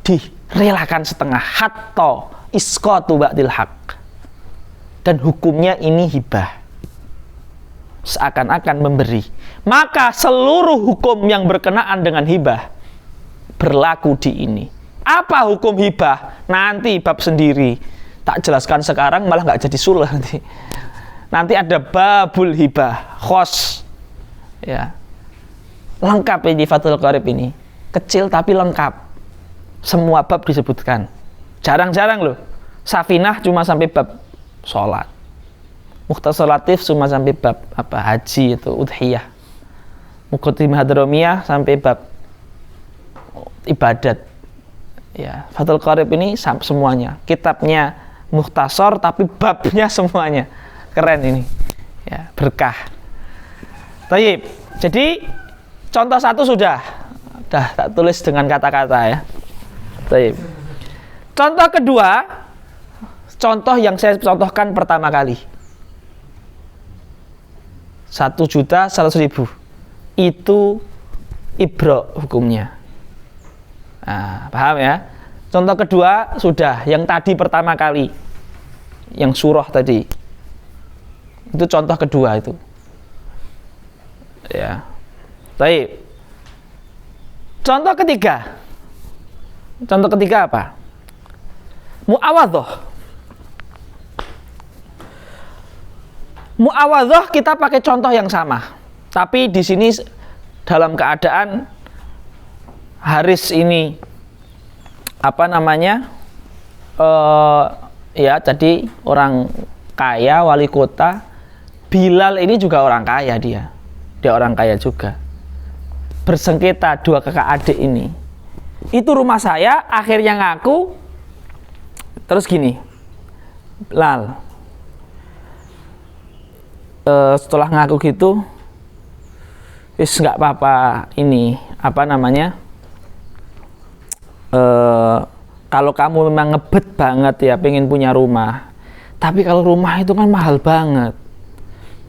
direlakan setengah, hatta isqatu ba'dil haq. Dan hukumnya ini hibah, seakan-akan memberi. Maka seluruh hukum yang berkenaan dengan hibah berlaku di ini. Apa hukum hibah? Nanti bab sendiri. Tak jelaskan sekarang malah nggak jadi sulh nanti. Nanti ada babul hibah khos. Ya. Lengkap ini Fathul Qorib ini. Kecil tapi lengkap. Semua bab disebutkan. Jarang-jarang loh. Safinah cuma sampai bab sholat. Mukhtasar Latif cuma sampai bab haji itu udhiyah. Muqaddimah Hadramiyah sampai bab ibadat. Ya, Fathul Qorib ini semuanya. Kitabnya mukhtasar tapi babnya semuanya. Keren ini. Ya, berkah. Taib. Jadi contoh satu sudah tak tulis dengan kata-kata ya. Taib. Contoh kedua, contoh yang saya contohkan pertama kali. 1.100.000 itu ibro hukumnya. Nah, paham ya? Contoh kedua sudah, yang tadi pertama kali, yang surah tadi, itu contoh kedua itu. Ya, baik. Contoh ketiga apa? Mu'awadhah. Mu'awadhah kita pakai contoh yang sama, tapi di sini dalam keadaan Haris ini ya jadi orang kaya, wali kota. Bilal ini juga orang kaya, dia orang kaya juga. bersengketa dua kakak adik ini. Itu rumah saya, akhirnya ngaku. Terus gini, Lal, setelah ngaku gitu, wis nggak apa-apa, ini apa namanya, kalau kamu memang ngebet banget ya pengen punya rumah, tapi kalau rumah itu kan mahal banget,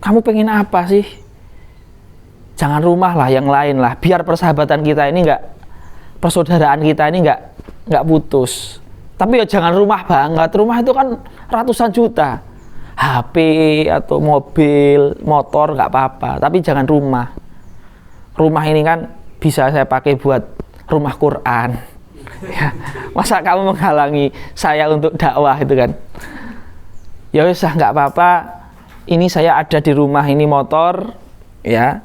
kamu pengen apa sih? Jangan rumah lah, yang lain lah, biar persahabatan kita ini nggak, persaudaraan kita ini nggak putus. Tapi ya jangan rumah banget, rumah itu kan ratusan juta, HP atau mobil, motor nggak apa-apa, tapi jangan rumah. Rumah ini kan bisa saya pakai buat rumah Quran. Ya, masa kamu menghalangi saya untuk dakwah itu kan? Ya wis nggak apa-apa. Ini saya ada di rumah ini motor, ya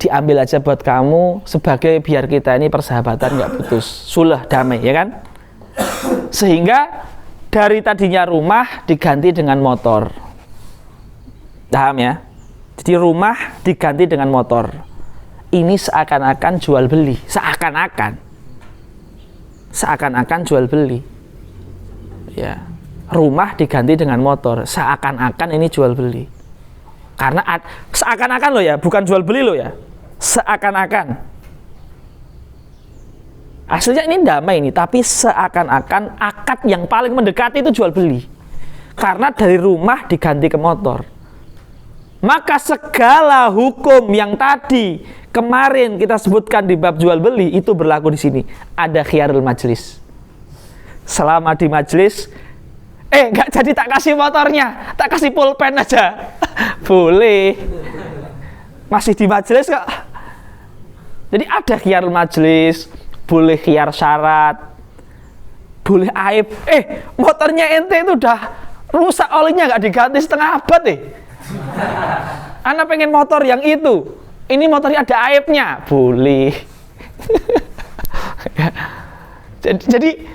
diambil aja buat kamu sebagai biar kita ini persahabatan nggak putus, sulah damai ya kan? Sehingga dari tadinya rumah diganti dengan motor. Paham ya? Jadi rumah diganti dengan motor. Ini seakan-akan jual beli, seakan-akan jual beli. Ya, rumah diganti dengan motor, seakan-akan ini jual beli. Karena seakan-akan loh ya, bukan jual beli loh ya, seakan-akan. Aslinya ini damai ini, tapi seakan-akan akad yang paling mendekati itu jual beli. Karena dari rumah diganti ke motor. Maka segala hukum yang tadi kemarin kita sebutkan di bab jual beli itu berlaku di sini. Ada khiyarul majlis. Selama di majlis, nggak jadi tak kasih motornya, tak kasih pulpen aja. Boleh. Masih di majlis kok. Jadi ada khiyarul majlis, boleh khiyar syarat, boleh aib. Motornya ente itu udah rusak, olinya nggak diganti setengah abad Ana pengen motor yang itu. Ini motornya ada aibnya, boleh. jadi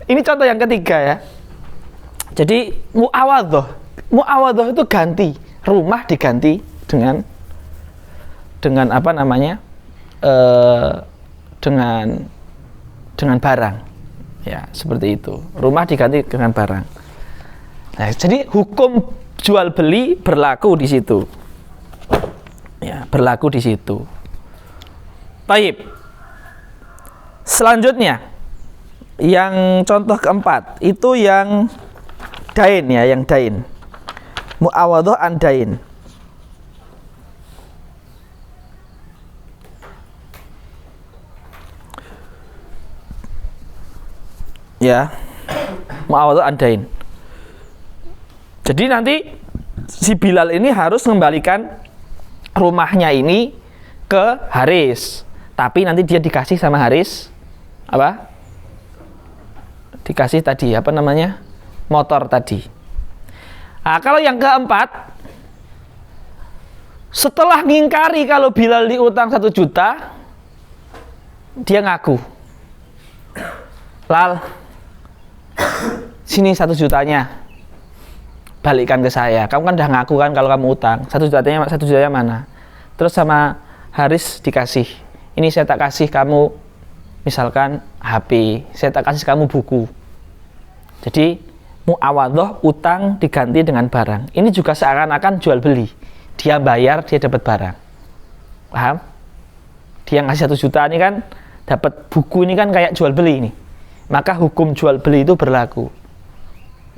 ini contoh yang ketiga ya. Jadi muawadhah itu ganti, rumah diganti dengan apa namanya? Dengan barang. Ya, seperti itu. Rumah diganti dengan barang. Nah, jadi hukum jual beli berlaku di situ. Ya, berlaku di situ. Baik. Selanjutnya yang contoh keempat itu yang dain ya, yang dain. Muawadhah an dain. Ya, muawadhah an dain. Jadi nanti si Bilal ini harus mengembalikan rumahnya ini ke Haris, tapi nanti dia dikasih sama Haris apa? Dikasih tadi apa namanya? Motor tadi. Nah, kalau yang keempat, setelah ngingkari kalau Bilal diutang 1 juta, dia ngaku, Lal, sini 1 jutanya, balikkan ke saya. Kamu kan udah ngaku kan kalau kamu utang. 1 jutanya mana? Terus sama Haris dikasih. Ini saya tak kasih kamu misalkan HP, saya tak kasih kamu buku. Jadi muawadhah utang diganti dengan barang. Ini juga seakan-akan jual beli. Dia bayar, dia dapat barang. Paham? Dia ngasih 1 juta ini kan dapat buku, ini kan kayak jual beli ini. Maka hukum jual beli itu berlaku.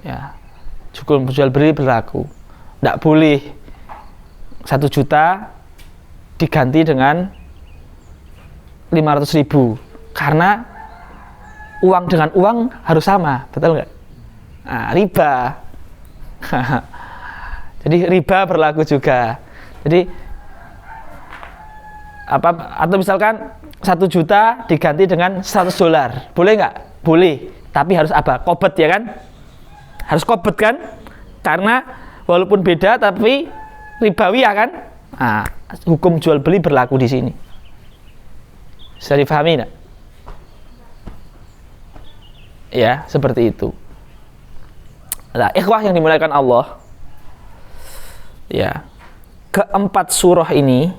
Ya. Hukum jual beli berlaku. Tidak boleh 1 juta diganti dengan 500.000 karena uang dengan uang harus sama, betul nggak? Nah, riba. Jadi riba berlaku juga. Jadi apa? Atau misalkan 1 juta diganti dengan $100, boleh nggak? Boleh. Tapi harus apa? Qobad ya kan? Harus qobad kan? Karena walaupun beda tapi ribawi ya kan? Nah, hukum jual beli berlaku di sini. Bisa difahami enggak? Ya, seperti itu. Nah, ikhwah yang dimuliakan Allah. Ya. Keempat surah ini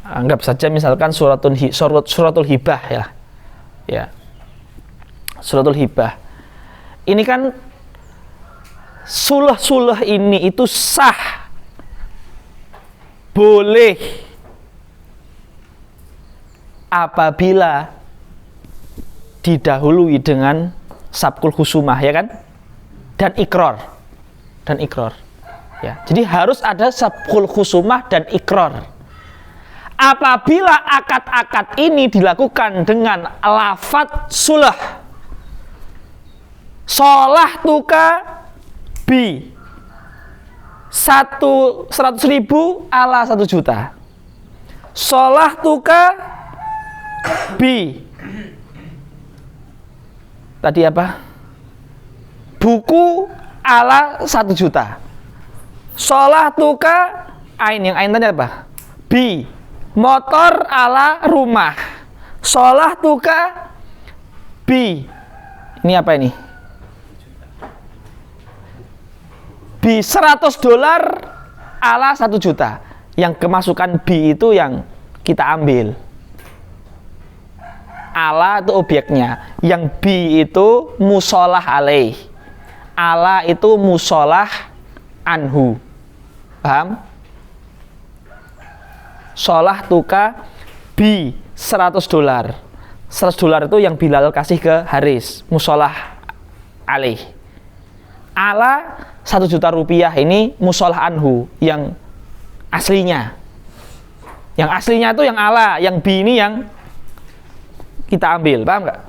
Anggap saja misalkan suratul hibah ya. Ya. Suratul hibah. Ini kan suluh ini itu sah. Boleh apabila didahului dengan sabkul khusumah, ya kan? Dan ikrar. Ya. Jadi harus ada sabkul khusumah dan ikrar. Apabila akad-akad ini dilakukan dengan lafadz suluh, sholah tuka bi 100.000 ala 1 juta. Sholah tuka bi tadi apa? Buku ala 1 juta. Sholah tuka ain, yang ain tadi apa? Bi motor ala rumah. Sholah tuka bi, ini apa ini? Bi $100 ala 1 juta. Yang kemasukan bi itu yang kita ambil. Ala itu objeknya. Yang bi itu musolah alaih. Ala itu musolah anhu. Paham? Sholah tuka bi $100. $100 itu yang Bilal kasih ke Haris, musolah alaih. Ala 1 juta rupiah ini musolah anhu, yang aslinya. Yang aslinya itu yang ala, yang bi ini yang kita ambil, paham nggak?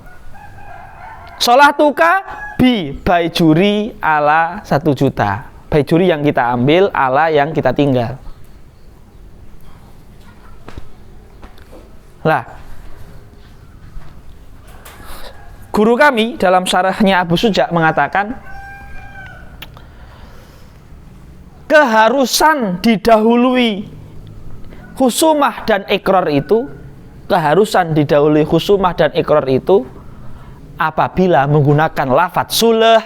Sholah tuka bi baijuri ala 1 juta. Baijuri yang kita ambil, ala yang kita tinggal. Lah, guru kami dalam syarahnya Abu Suja mengatakan keharusan didahului khusumah dan ikrar itu, keharusan didahului khusumah dan ikrar itu apabila menggunakan lafadz suluh.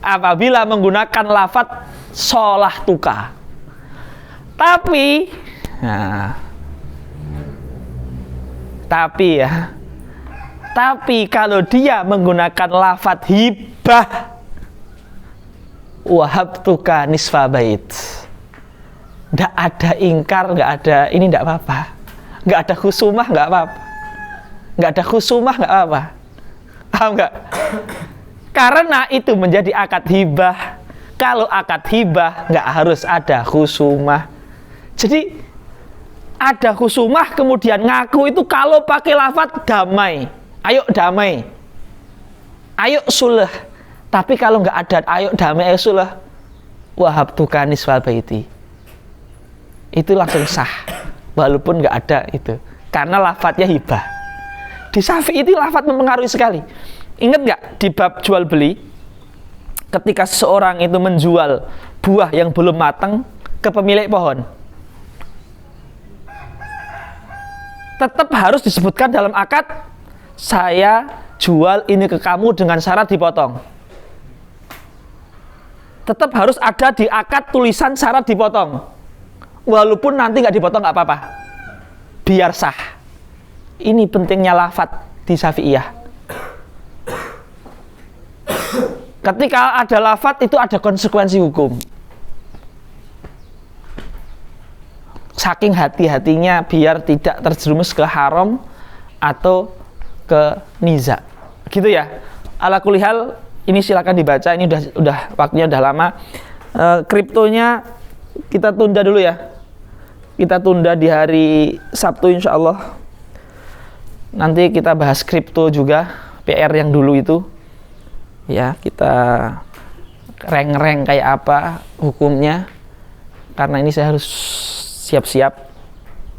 Apabila menggunakan lafadz sholah tuka. Tapi kalau dia menggunakan lafadz hibah, wahabtuka nisfa bait, nggak ada ingkar, nggak ada ini, nggak apa-apa, nggak ada khusumah, nggak apa-apa, nggak ada khusumah, nggak apa-apa, paham nggak? Karena itu menjadi akad hibah. Kalau akad hibah nggak harus ada khusumah. Jadi ada khusumah kemudian ngaku itu kalau pakai lafadz damai, ayo damai, ayo suluh. Tapi kalau nggak ada ayo damai, ayo suluh, wahabtuka nisfal baiti, itu langsung sah walaupun nggak ada itu, karena lafadznya hibah. Di Syafi'i itu lafadz mempengaruhi sekali. Ingat nggak di bab jual beli, ketika seseorang itu menjual buah yang belum matang ke pemilik pohon, tetap harus disebutkan dalam akad, saya jual ini ke kamu dengan syarat dipotong. Tetap harus ada di akad tulisan syarat dipotong. Walaupun nanti nggak dipotong nggak apa-apa, biar sah. Ini pentingnya lafadz di Syafi'iyah. Ketika ada lafadz itu ada konsekuensi hukum. Saking hati-hatinya biar tidak terjerumus ke haram atau ke niza, gitu ya. Ala kulihal, ini silakan dibaca. Ini udah waktunya udah lama. Kriptonya kita tunda dulu ya. Kita tunda di hari Sabtu insya Allah. Nanti kita bahas kripto juga, PR yang dulu itu. Ya, kita rank kayak apa hukumnya. Karena ini saya harus siap-siap,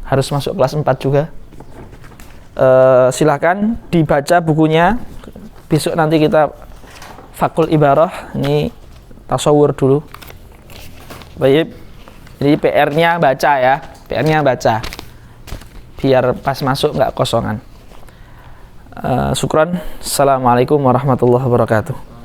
harus masuk kelas 4 juga. Silakan dibaca bukunya. Besok nanti kita Fakul Ibarah, ini tasawur dulu. Baik. Jadi PR-nya baca ya, PR-nya baca. Biar pas masuk nggak kosongan. Syukran. Assalamualaikum warahmatullahi wabarakatuh.